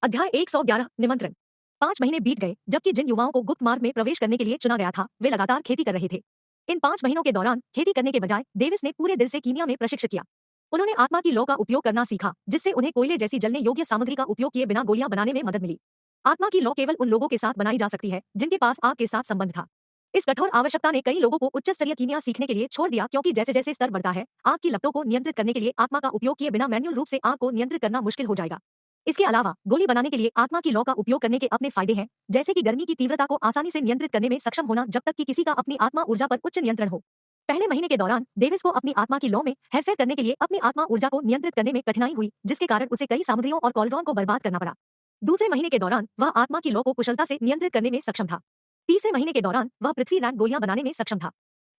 अध्याय 111 निमंत्रण। 5 महीने बीत गए जबकि जिन युवाओं को गुप्त मार्ग में प्रवेश करने के लिए चुना गया था वे लगातार खेती कर रहे थे। इन 5 महीनों के दौरान खेती करने के बजाय डेविस ने पूरे दिल से कीमिया में प्रशिक्षित किया। उन्होंने आत्मा की लौ का उपयोग करना सीखा जिससे उन्हें कोयले जैसी जलने योग्य सामग्री का उपयोग किए बिना गोलियां बनाने में मदद मिली। आत्मा की लौ केवल उन लोगों के साथ बनाई जा सकती है जिनके पास आग के साथ संबंध था। इस कठोर आवश्यकता ने कई लोगों को उच्च स्तरीय कीमिया सीखने के लिए छोड़ दिया क्योंकि जैसे जैसे स्तर बढ़ता है आग की लपटों को नियंत्रित करने के लिए आत्मा का उपयोग किए बिना मैन्युअल रूप से आग को नियंत्रित करना मुश्किल हो जाएगा। इसके अलावा गोली बनाने के लिए आत्मा की लौ का उपयोग करने के अपने फायदे हैं, जैसे कि गर्मी की तीव्रता को आसानी से नियंत्रित करने में सक्षम होना जब तक कि किसी का अपनी आत्मा ऊर्जा पर उच्च नियंत्रण हो। पहले महीने के दौरान डेविस को अपनी आत्मा की लौ में हेरफेर करने के लिए अपनी आत्मा ऊर्जा को नियंत्रित करने में कठिनाई हुई जिसके कारण उसे कई सामग्रियों और कॉलड्रॉन को बर्बाद करना पड़ा। दूसरे महीने के दौरान वह आत्मा की लौ को कुशलता से नियंत्रित करने में सक्षम था। तीसरे महीने के दौरान वह पृथ्वी रैंक गोलियां बनाने में सक्षम था।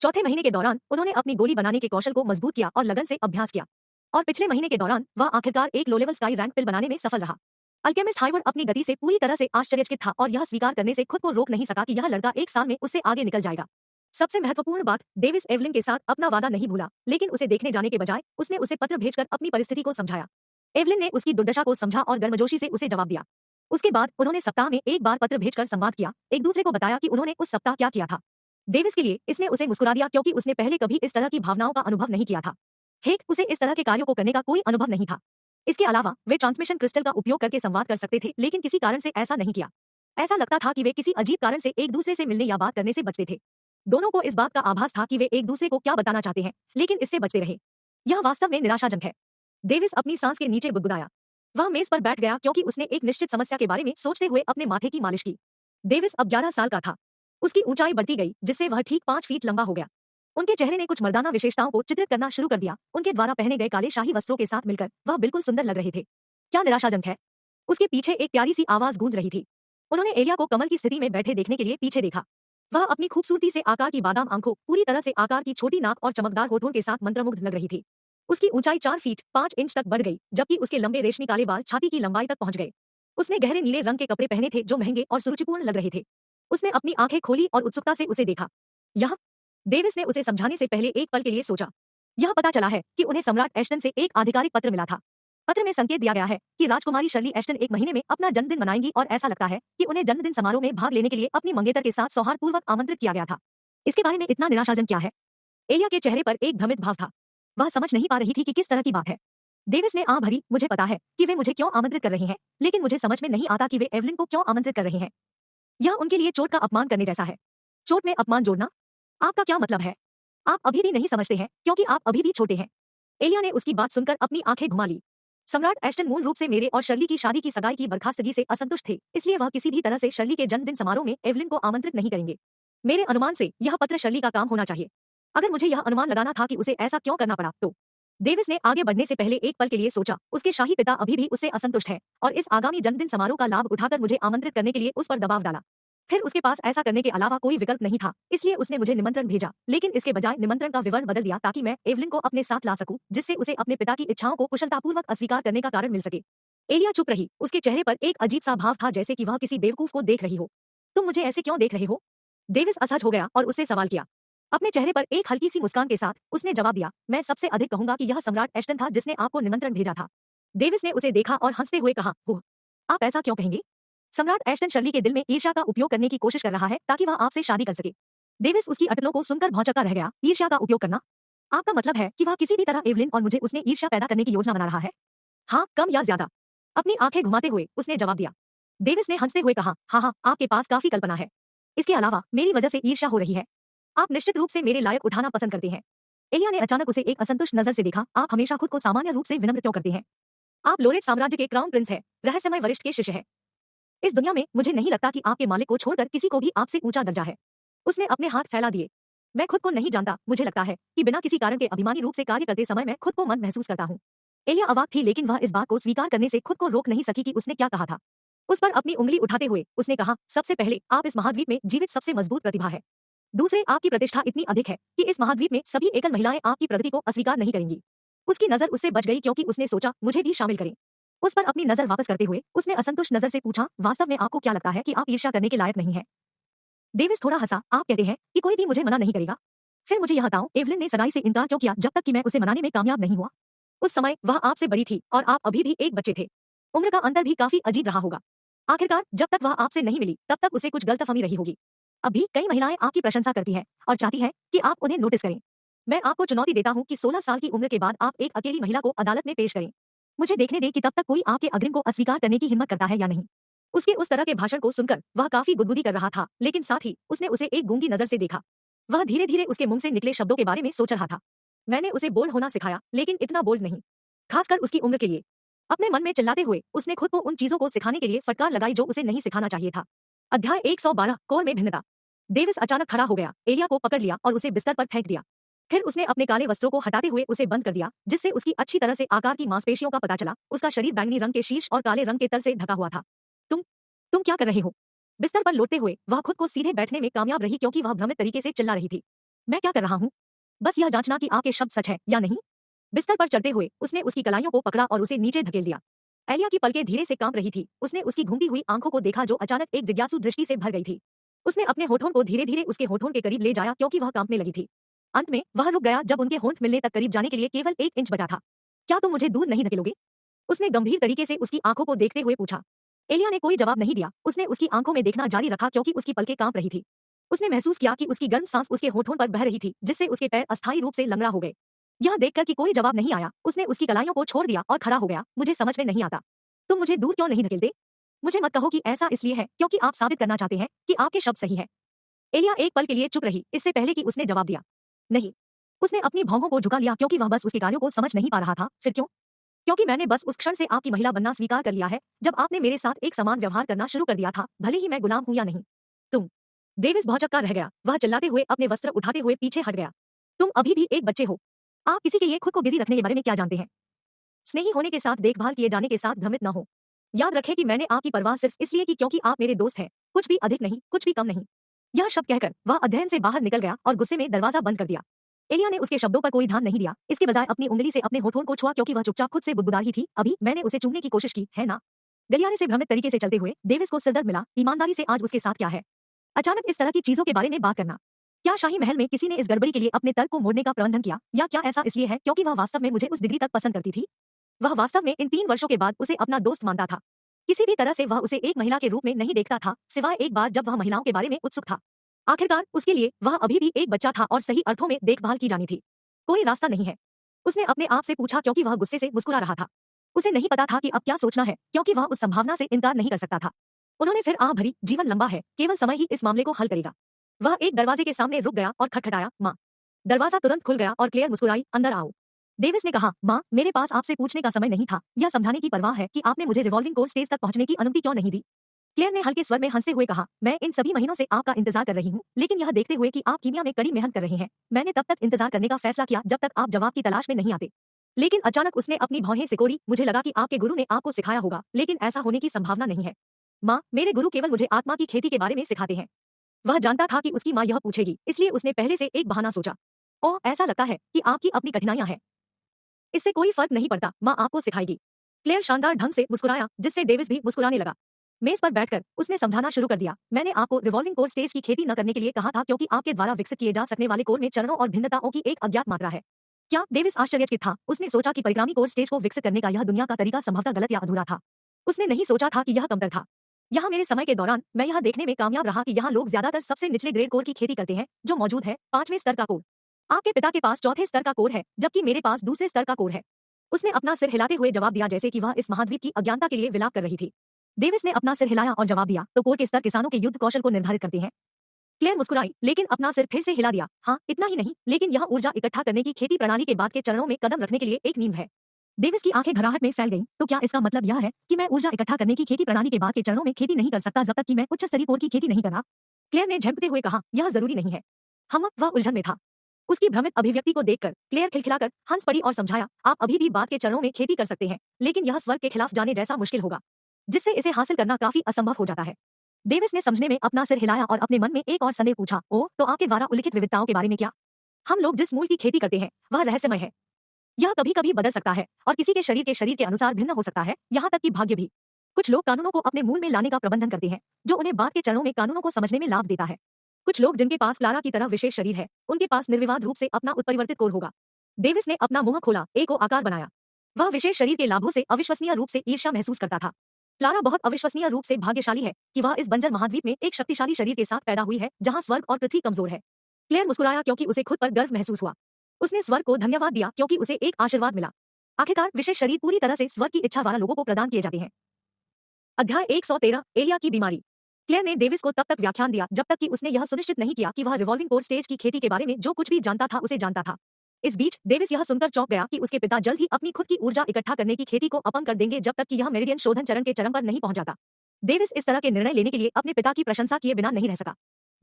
चौथे महीने के दौरान उन्होंने अपनी गोली बनाने के कौशल को मजबूत किया और लगन से अभ्यास किया। और पिछले महीने के दौरान वह आखिरकार एक लो लेवल स्काई रैंक पिल बनाने में सफल रहा। अल्केमिस्ट हाइवर्ड अपनी गति से पूरी तरह से आश्चर्यचकित था और यह स्वीकार करने से खुद को रोक नहीं सका कि यह लड़का एक साल में उससे आगे निकल जाएगा। सबसे महत्वपूर्ण बात, डेविस एवलिन के साथ अपना वादा नहीं भूला, लेकिन उसे देखने जाने के बजाय उसने उसे पत्र भेजकर अपनी परिस्थिति को समझाया। एवलिन ने उसकी दुर्दशा को समझा और गर्मजोशी से उसे जवाब दिया। उसके बाद उन्होंने सप्ताह में एक बार पत्र भेजकर संवाद किया, एक दूसरे को बताया कि उन्होंने उस सप्ताह क्या किया था। डेविस के लिए इसने उसे मुस्कुरा दिया क्योंकि उसने पहले कभी इस तरह की भावनाओं का अनुभव नहीं किया था। हेक उसे इस तरह के कार्यों को करने का कोई अनुभव नहीं था। इसके अलावा वे ट्रांसमिशन क्रिस्टल का उपयोग करके संवाद कर सकते थे, लेकिन किसी कारण से ऐसा नहीं किया। ऐसा लगता था कि वे किसी अजीब कारण से एक दूसरे से मिलने या बात करने से बचते थे। दोनों को इस बात का आभास था कि वे एक दूसरे को क्या बताना चाहते हैं, लेकिन इससे बचते रहे। यह वास्तव में निराशाजनक है। डेविस अपनी सांस के नीचे बुदबुदाया। वह मेज पर बैठ गया क्योंकि उसने एक निश्चित समस्या के बारे में सोचते हुए अपने माथे की मालिश की। डेविस अब 11 साल का था। उसकी ऊंचाई बढ़ती गई जिससे वह ठीक 5 फीट लंबा हो गया। उनके चेहरे ने कुछ मर्दाना विशेषताओं को चित्रित करना शुरू कर दिया। उनके द्वारा पहने गए काले शाही वस्त्रों के साथ मिलकर वह बिल्कुल सुंदर लग रहे थे। क्या निराशाजनक है। उसके पीछे एक प्यारी सी आवाज गूंज रही थी। उन्होंने एलिया को कमल की स्थिति में बैठे देखने के लिए पीछे देखा। वह अपनी खूबसूरती से आकार की बादाम आंखों, पूरी तरह से आकार की छोटी नाक और चमकदार होठों के साथ मंत्रमुग्ध लग रही थी। उसकी ऊंचाई 4 फीट 5 इंच तक बढ़ गई, जबकि उसके लंबे रेशमी काले बाल छाती की लंबाई तक पहुंच गए। उसने गहरे नीले रंग के कपड़े पहने थे जो महंगे और सुरुचिपूर्ण लग रहे थे। उसने अपनी आंखें खोली और उत्सुकता से उसे देखा। यह डेविस ने उसे समझाने से पहले एक पल के लिए सोचा। यह पता चला है कि उन्हें सम्राट एश्टन से एक आधिकारिक पत्र मिला था। पत्र में संकेत दिया गया है कि राजकुमारी शर्ली एश्टन एक महीने में अपना जन्मदिन मनाएंगी और ऐसा लगता है कि उन्हें जन्मदिन समारोह में भाग लेने के लिए अपनी मंगेतर के साथ सौहार्दपूर्वक आमंत्रित किया गया था। इसके बारे में इतना निराशाजनक क्या है? एलिया के चेहरे पर एक भ्रमित भाव था। वह समझ नहीं पा रही थी कि किस तरह की बात है। डेविस ने आह भरी, मुझे पता है कि वे मुझे क्यों आमंत्रित कर रहे हैं, लेकिन मुझे समझ में नहीं आता कि वे एवलिन को क्यों आमंत्रित कर रहे हैं। यह उनके लिए चोट का अपमान करने जैसा है। चोट में अपमान जोड़ना? आपका क्या मतलब है? आप अभी भी नहीं समझते हैं क्योंकि आप अभी भी छोटे हैं। एलिया ने उसकी बात सुनकर अपनी आंखें घुमा ली। सम्राट एश्टन मूल रूप से मेरे और शर्ली की शादी की सगाई की बर्खास्तगी से असंतुष्ट थे, इसलिए वह किसी भी तरह से शर्ली के जन्मदिन समारोह में एवलिन को आमंत्रित नहीं करेंगे। मेरे अनुमान से यह पत्र शर्ली का काम होना चाहिए। अगर मुझे यह अनुमान लगाना था कि उसे ऐसा क्यों करना पड़ा तो। डेविस ने आगे बढ़ने से पहले एक पल के लिए सोचा। उसके शाही पिता अभी भी उससे असंतुष्ट है और इस आगामी जन्मदिन समारोह का लाभ उठाकर मुझे आमंत्रित करने के लिए उस पर दबाव डाला। फिर उसके पास ऐसा करने के अलावा कोई विकल्प नहीं था, इसलिए उसने मुझे निमंत्रण भेजा, लेकिन इसके बजाय निमंत्रण का विवरण बदल दिया ताकि मैं एवलिन को अपने साथ ला सकूं, जिससे उसे अपने पिता की इच्छाओं को कुशलतापूर्वक अस्वीकार करने का कारण मिल सके। एलिया चुप रही। उसके चेहरे पर एक अजीब सा भाव था, जैसे कि वह किसी बेवकूफ को देख रही हो। तुम मुझे ऐसे क्यों देख रहे हो? डेविस असहज हो गया और उससे सवाल किया। अपने चेहरे पर एक हल्की सी मुस्कान के साथ उसने जवाब दिया, मैं सबसे अधिक कहूंगा कि यह सम्राट एश्टन था जिसने आपको निमंत्रण भेजा था। डेविस ने उसे देखा और हंसते हुए कहा, ओह, आप ऐसा क्यों कहेंगे? सम्राट एश्टन शर्ली के दिल में ईर्ष्या का उपयोग करने की कोशिश कर रहा है ताकि वह आपसे शादी कर सके। डेविस उसकी अटकलों को सुनकर भौंचक्का रह गया। ईर्ष्या का उपयोग करना? आपका मतलब है कि वह किसी भी तरह एवलिन और मुझे उसने ईर्ष्या पैदा करने की योजना बना रहा है? हाँ, कम या ज्यादा? अपनी आंखें घुमाते हुए उसने जवाब दिया। डेविस ने हंसते हुए कहा, हाँ, आपके पास काफी कल्पना है। इसके अलावा मेरी वजह से ईर्ष्या हो रही है। आप निश्चित रूप से मेरे लायक उठाना पसंद करते हैं। एलिया ने अचानक उसे एक असंतुष्ट नजर से देखा। आप हमेशा खुद को सामान्य रूप से विनम्र क्यों करते हैं? आप लोरेट साम्राज्य के क्राउन प्रिंस है, रहस्यमय वरिष्ठ के शिष्य है। इस दुनिया में मुझे नहीं लगता कि आपके मालिक को छोड़कर किसी को भी आपसे ऊंचा दर्जा है। उसने अपने हाथ फैला दिए। मैं खुद को नहीं जानता, मुझे लगता है कि बिना किसी कारण के अभिमानी रूप से कार्य करते समय मैं खुद को मंद महसूस करता हूँ। एलिया अवाक थी, लेकिन वह इस बात को स्वीकार करने से खुद को रोक नहीं सकी कि उसने क्या कहा था। उस पर अपनी उंगली उठाते हुए उसने कहा, सबसे पहले आप इस महाद्वीप में जीवित सबसे मजबूत प्रतिभा है। दूसरे, आपकी प्रतिष्ठा इतनी अधिक है कि इस महाद्वीप में सभी एकल महिलाएं आपकी प्रगति को अस्वीकार नहीं करेंगी। उसकी नजर उससे बच गई क्योंकि उसने सोचा, मुझे भी शामिल करें। उस पर अपनी नजर वापस करते हुए उसने असंतुष्ट नजर से पूछा, वास्तव में आपको क्या लगता है कि आप ईर्ष्या करने के लायक नहीं है? डेविस थोड़ा हंसा। आप कहते हैं कि कोई भी मुझे मना नहीं करेगा? फिर मुझे यह बताओ, एवलिन ने सगाई से इनकार क्यों किया जब तक कि मैं उसे मनाने में कामयाब नहीं हुआ? उस समय वह आपसे बड़ी थी और आप अभी भी एक बच्चे थे। उम्र का अंतर भी काफी अजीब रहा होगा। आखिरकार जब तक वह आपसे नहीं मिली तब तक उसे कुछ गलतफहमी रही होगी। अब भी कई महिलाएं आपकी प्रशंसा करती हैं और चाहती हैं कि आप उन्हें नोटिस करें। मैं आपको चुनौती देता हूं कि 16 साल की उम्र के बाद आप एक अकेली महिला को अदालत में पेश करें। मुझे देखने दें कि तब तक कोई आपके अग्रिम को अस्वीकार करने की हिम्मत करता है या नहीं। उसके उस तरह के भाषण को सुनकर वह काफी गुदगुदी कर रहा था, लेकिन साथ ही उसने उसे एक गूंगी नजर से देखा। वह धीरे धीरे उसके मुंह से निकले शब्दों के बारे में सोच रहा था। मैंने उसे बोल्ड होना सिखाया, लेकिन इतना बोल्ड नहीं, खासकर उसकी उम्र के लिए। अपने मन में चिल्लाते हुए उसने खुद को उन चीजों को सिखाने के लिए फटकार लगाई जो उसे नहीं सिखाना चाहिए था। अध्याय 112 कोर में भिन्नता। डेविस अचानक खड़ा हो गया, एलिया को पकड़ लिया और उसे बिस्तर पर फेंक दिया। फिर उसने अपने काले वस्त्रों को हटाते हुए उसे बंद कर दिया, जिससे उसकी अच्छी तरह से आकार की मांसपेशियों का पता चला। उसका शरीर बैंगनी रंग के शीर्ष और काले रंग के तल से ढका हुआ था। तुम तुम क्या कर रहे हो? बिस्तर पर लौटते हुए वह खुद को सीधे बैठने में कामयाब रही, क्योंकि वह भ्रमित तरीके से चिल्ला रही थी। मैं क्या कर रहा हूँ? बस यह जांचना कि आपके शब्द सच है या नहीं। बिस्तर पर चढ़ते हुए उसने उसकी कलाइयों को पकड़ा और उसे नीचे धकेल दिया। एलिया की पलकें धीरे से कांप रही थी। उसने उसकी घूमती हुई आंखों को देखा जो अचानक एक जिज्ञासु दृष्टि से भर गई थी। उसने अपने होठों को धीरे धीरे उसके होठों के करीब ले जाया, क्योंकि वह कांपने लगी थी। अंत में वह रुक गया जब उनके होंठ मिलने तक करीब जाने के लिए केवल 1 इंच बचा था। क्या तुम मुझे दूर नहीं धकेलोगे? उसने गंभीर तरीके से उसकी आंखों को देखते हुए पूछा। एलिया ने कोई जवाब नहीं दिया। उसने उसकी आंखों में देखना जारी रखा, क्योंकि उसकी पलकें कांप रही थी। उसने महसूस किया कि उसकी गर्म सांस उसके होठों पर बह रही थी, जिससे उसके पैर अस्थायी रूप से लंगड़ा हो गए। यह देखकर कि कोई जवाब नहीं आया, उसने उसकी कलाइयों को छोड़ दिया और खड़ा हो गया। मुझे समझ में नहीं आता, तुम मुझे दूर क्यों नहीं धकेलते? मुझे मत कहो कि ऐसा इसलिए है क्योंकि आप साबित करना चाहते हैं कि आपके शब्द सही है। एलिया एक पल के लिए चुप रही, इससे पहले कि उसने जवाब दिया। नहीं। उसने अपनी भौहों को झुका लिया, क्योंकि वह बस उसके कार्यों को समझ नहीं पा रहा था। फिर क्यों? क्योंकि मैंने बस उस क्षण से आपकी महिला बनना स्वीकार कर लिया है जब आपने मेरे साथ एक समान व्यवहार करना शुरू कर दिया था, भले ही मैं गुलाम हूं या नहीं। तुम। डेविस भौचक्का रह गया। वह चिल्लाते हुए अपने वस्त्र उठाते हुए पीछे हट गया। तुम अभी भी एक बच्चे हो। आप किसी के लिए खुद को गिरी रखने के बारे में क्या जानते हैं? स्नेही होने के साथ, देखभाल किए जाने के साथ भ्रमित न हो। याद रखें कि मैंने आपकी परवाह सिर्फ इसलिए की क्योंकि आप मेरे दोस्त हैं, कुछ भी अधिक नहीं, कुछ भी कम नहीं। यह शब्द कहकर वह अध्ययन से बाहर निकल गया और गुस्से में दरवाजा बंद कर दिया। एलिया ने उसके शब्दों पर कोई ध्यान नहीं दिया, इसके बजाय अपनी उंगली से अपने होठों को छुआ, क्योंकि वह चुपचाप खुद से बुदबुदा रही थी। अभी मैंने उसे चूमने की कोशिश की है ना? गलियारे से भ्रमित तरीके से चलते हुए डेविस को सिरदर्द मिला। ईमानदारी से आज उसके साथ क्या है? अचानक इस तरह की चीजों के बारे में बात करना। क्या शाही महल में किसी ने इस गड़बड़ी के लिए अपने तर्क को मोड़ने का प्रबंधन किया, या क्या ऐसा इसलिए है क्योंकि वह वास्तव में मुझे उस डिग्री तक पसंद करती थी? वह वास्तव में इन 3 वर्षों के बाद उसे अपना दोस्त मानता था। किसी भी तरह से वह उसे एक महिला के रूप में नहीं देखता था, सिवाय एक बार जब वह महिलाओं के बारे में उत्सुक था। आखिरकार उसके लिए वह अभी भी एक बच्चा था और सही अर्थों में देखभाल की जानी थी। कोई रास्ता नहीं है, उसने अपने आप से पूछा, क्योंकि वह गुस्से से मुस्कुरा रहा था। उसे नहीं पता था कि अब क्या सोचना है, क्योंकि वह उस संभावना से इनकार नहीं कर सकता था। उन्होंने फिर आह भरी, जीवन लंबा है, केवल समय ही इस मामले को हल करेगा। वह एक दरवाजे के सामने रुक गया और खटखटाया। माँ। दरवाजा तुरंत खुल गया और क्लेयर मुस्कुराई। अंदर आओ। डेविस ने कहा, माँ, मेरे पास आपसे पूछने का समय नहीं था, यह समझाने की परवाह है कि आपने मुझे रिवॉल्विंग कोर्ट स्टेज तक पहुंचने की अनुमति क्यों नहीं दी। क्लेयर ने हल्के स्वर में हंसते हुए कहा, मैं इन सभी महीनों से आपका इंतजार कर रही हूँ, लेकिन यह देखते हुए कि आप कीमिया में कड़ी मेहनत कर रहे हैं, मैंने तब तक इंतजार करने का फैसला किया जब तक आप जवाब की तलाश में नहीं आते। लेकिन अचानक उसने अपनी भौहें सिकोड़ी। मुझे लगा कि आपके गुरु ने आपको सिखाया होगा, लेकिन ऐसा होने की संभावना नहीं है। माँ, मेरे गुरु केवल मुझे आत्मा की खेती के बारे में सिखाते हैं। वह जानता था कि उसकी माँ यह पूछेगी, इसलिए उसने पहले से एक बहाना सोचा। ओह, ऐसा लगता है कि आपकी अपनी कठिनाइयां हैं। इससे कोई फर्क नहीं पड़ता, माँ आपको सिखाएगी। क्लेयर शानदार ढंग से मुस्कुराया, जिससे डेविस भी मुस्कुराने लगा। मेज पर बैठकर उसने समझाना शुरू कर दिया, मैंने आपको रिवॉल्विंग कोर स्टेज की खेती न करने के लिए कहा था, क्योंकि आपके द्वारा विकसित किए जा सकने वाले कोर में चरणों और भिन्नताओं की एक अज्ञात मात्रा है। क्या? डेविस आश्चर्यचकित था। उसने सोचा कि परिक्रामी कोर स्टेज को विकसित करने का यह दुनिया का तरीका संभवतः गलत या अधूरा था। उसने नहीं सोचा था कि यह कमतर था। यहाँ मेरे समय के दौरान मैं यह देखने में कामयाब रहा कि यहाँ लोग ज्यादातर सबसे निचले ग्रेड कोर की खेती करते हैं, जो मौजूद है 5वें स्तर का कोर। आपके पिता के पास 4थे स्तर का कोर है, जबकि मेरे पास दूसरे स्तर का कोर है। उसने अपना सिर हिलाते हुए जवाब दिया, जैसे कि वह इस महाद्वीप की अज्ञानता के लिए विलाप कर रही थी। डेविस ने अपना सिर हिलाया और जवाब दिया, तो कोर के स्तर किसानों के युद्ध कौशल को निर्धारित करते हैं। क्लेयर मुस्कुराई, लेकिन अपना सिर फिर से हिला दिया। हाँ, इतना ही नहीं, लेकिन यह ऊर्जा इकट्ठा करने की खेती प्रणाली के बाद के चरणों में कदम रखने के लिए एक नींव है। डेविस की आंखें घबराहट में फैल गईं। तो क्या इसका मतलब यह है कि मैं ऊर्जा इकट्ठा करने की खेती प्रणाली के बाद के चरणों में खेती नहीं कर सकता जब तक कि मैं उच्च स्तरीय कोर की खेती नहीं करा? क्लेयर ने झपकते हुए कहा, यह जरूरी नहीं है। वह उलझन में था। उसकी भ्रमित अभिव्यक्ति को देखकर क्लेयर खिलखिलाकर हंस पड़ी और समझाया, आप अभी भी बाद के चरणों में खेती कर सकते हैं, लेकिन यह स्वर्ग के खिलाफ जाने जैसा मुश्किल होगा, जिससे इसे हासिल करना काफी असंभव हो जाता है। डेविस ने समझने में अपना सिर हिलाया और अपने मन में एक और संदेह पूछा, ओ, तो आपके द्वारा उल्लिखित विविधताओं के बारे में क्या? हम लोग जिस मूल की खेती करते हैं वह रहस्यमय है। यह कभी कभी बदल सकता है और किसी के शरीर के अनुसार भिन्न हो सकता है, यहाँ तक कि भाग्य भी। कुछ लोग कानूनों को अपने मूल में लाने का प्रबंधन करते हैं, जो उन्हें बाद के चरणों में कानूनों को समझने में लाभ देता है। कुछ लोग जिनके पास क्लारा की तरह विशेष शरीर है, उनके पास निर्विवाद रूप से अपना उत्परिवर्तित कोर होगा। डेविस ने अपना मुंह खोला, ए को आकार बनाया। वह विशेष शरीर के लाभों से अविश्वसनीय रूप से ईर्ष्या महसूस करता था। क्लारा बहुत अविश्वसनीय रूप से भाग्यशाली है कि वह इस बंजर महाद्वीप में एक शक्तिशाली शरीर के साथ पैदा हुई है जहां स्वर्ग और पृथ्वी कमजोर है। क्लेयर मुस्कुराया क्योंकि उसे खुद पर गर्व महसूस हुआ। उसने स्वर्ग को धन्यवाद दिया क्योंकि उसे एक आशीर्वाद मिला। आखिरकार विशेष शरीर पूरी तरह से स्वर्ग की इच्छा वाला लोगों को प्रदान किए जाते हैं। अध्याय 113 एलिया की बीमारी। क्लेयर ने डेविस को तब तक व्याख्यान दिया जब तक कि उसने यह सुनिश्चित नहीं किया कि वह रिवॉल्विंग कोर स्टेज की खेती के बारे में जो कुछ भी जानता था उसे जानता था। इस बीच डेविस यह सुनकर चौंक गया कि उसके पिता जल्द ही अपनी खुद की ऊर्जा इकट्ठा करने की खेती को अपंग कर देंगे जब तक कि यह मेरिडियन शोधन चरण के चरम पर नहीं पहुंच जाता। डेविस इस तरह के निर्णय लेने के लिए अपने पिता की प्रशंसा किए बिना नहीं रह सका।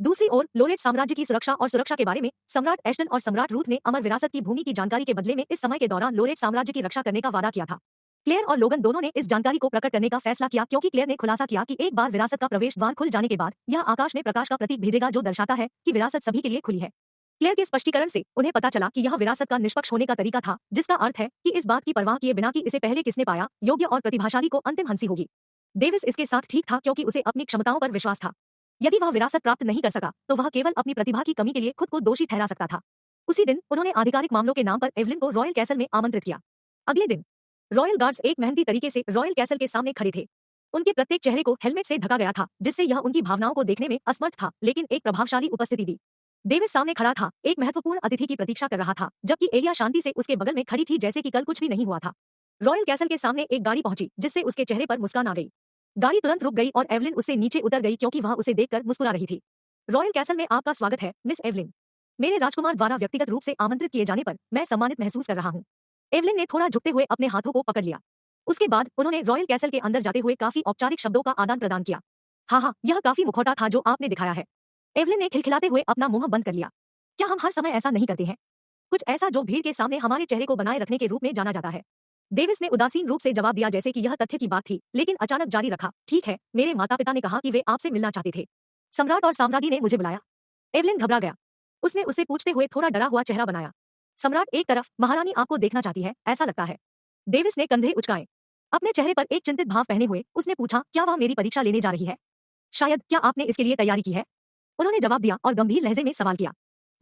दूसरी ओर लोरेट साम्राज्य की सुरक्षा और सुरक्षा के बारे में सम्राट एश्टन और सम्राट रूथ ने अमर विरासत की भूमि की जानकारी के बदले में इस समय के दौरान लोरेट साम्राज्य की रक्षा करने का वादा किया था। क्लेयर और लोगन दोनों ने इस जानकारी को प्रकट करने का फैसला किया क्योंकि क्लेयर ने खुलासा किया कि एक बार विरासत का प्रवेश द्वार खुल जाने के बाद यह आकाश में प्रकाश का प्रतीक भेजेगा जो दर्शाता है कि विरासत सभी के लिए खुली है। क्लेयर के स्पष्टीकरण से उन्हें पता चला कि यह विरासत का निष्पक्ष होने का तरीका था, जिसका अर्थ है कि इस बात की परवाह किए बिना कि इसे पहले किसने पाया, योग्य और प्रतिभाशाली को अंतिम हंसी होगी। डेविस इसके साथ ठीक था क्योंकि उसे अपनी क्षमताओं पर विश्वास था। यदि वह विरासत प्राप्त नहीं कर सका तो वह केवल अपनी प्रतिभा की कमी के लिए खुद को दोषी ठहरा सकता था। उसी दिन उन्होंने आधिकारिक मामलों के नाम पर एवलिन को रॉयल कैसल में आमंत्रित किया। अगले दिन रॉयल गार्ड्स एक मेहनती तरीके से रॉयल कैसल के सामने खड़े थे। उनके प्रत्येक चेहरे को हेलमेट से ढका गया था जिससे यह उनकी भावनाओं को देखने में असमर्थ था, लेकिन एक प्रभावशाली उपस्थिति दी। डेविस सामने खड़ा था, एक महत्वपूर्ण अतिथि की प्रतीक्षा कर रहा था, जबकि एलिया शांति से उसके बगल में खड़ी थी जैसे कि कल कुछ भी नहीं हुआ था। रॉयल कैसल के सामने एक गाड़ी पहुंची जिससे उसके चेहरे पर मुस्कान आ गई। गाड़ी तुरंत रुक गई और एवलिन उससे नीचे उतर गई क्योंकि वह उसे देखकर मुस्कुरा रही थी। रॉयल कैसल में आपका स्वागत है मिस एवलिन। मेरे राजकुमार द्वारा व्यक्तिगत रूप से आमंत्रित किए जाने पर मैं सम्मानित महसूस कर रहा हूँ। एवलिन ने थोड़ा झुकते हुए अपने हाथों को पकड़ लिया। उसके बाद उन्होंने रॉयल कैसल के अंदर जाते हुए काफी औपचारिक शब्दों का आदान प्रदान किया। हाँ, यह काफी मुखौटा था जो आपने दिखाया है। एवलिन ने खिलखिलाते हुए अपना मुंह बंद कर लिया। क्या हम हर समय ऐसा नहीं करते हैं? कुछ ऐसा जो भीड़ के सामने हमारे चेहरे को बनाए रखने के रूप में जाना जाता है। डेविस ने उदासीन रूप से जवाब दिया जैसे कि यह तथ्य की बात थी, लेकिन अचानक जारी रखा, ठीक है, मेरे माता पिता ने कहा कि वे आपसे मिलना चाहते थे। सम्राट और साम्राज्ञी ने मुझे बुलाया। एवलिन घबरा गया। उसने उससे पूछते हुए थोड़ा डरा हुआ चेहरा बनाया। सम्राट एक तरफ, महारानी आपको देखना चाहती है, ऐसा लगता है। डेविस ने कंधे उचकाए। अपने चेहरे पर एक चिंतित भाव पहने हुए उसने पूछा, क्या वह मेरी परीक्षा लेने जा रही है? शायद, क्या आपने इसके लिए तैयारी की है? उन्होंने जवाब दिया और गंभीर लहजे में सवाल किया।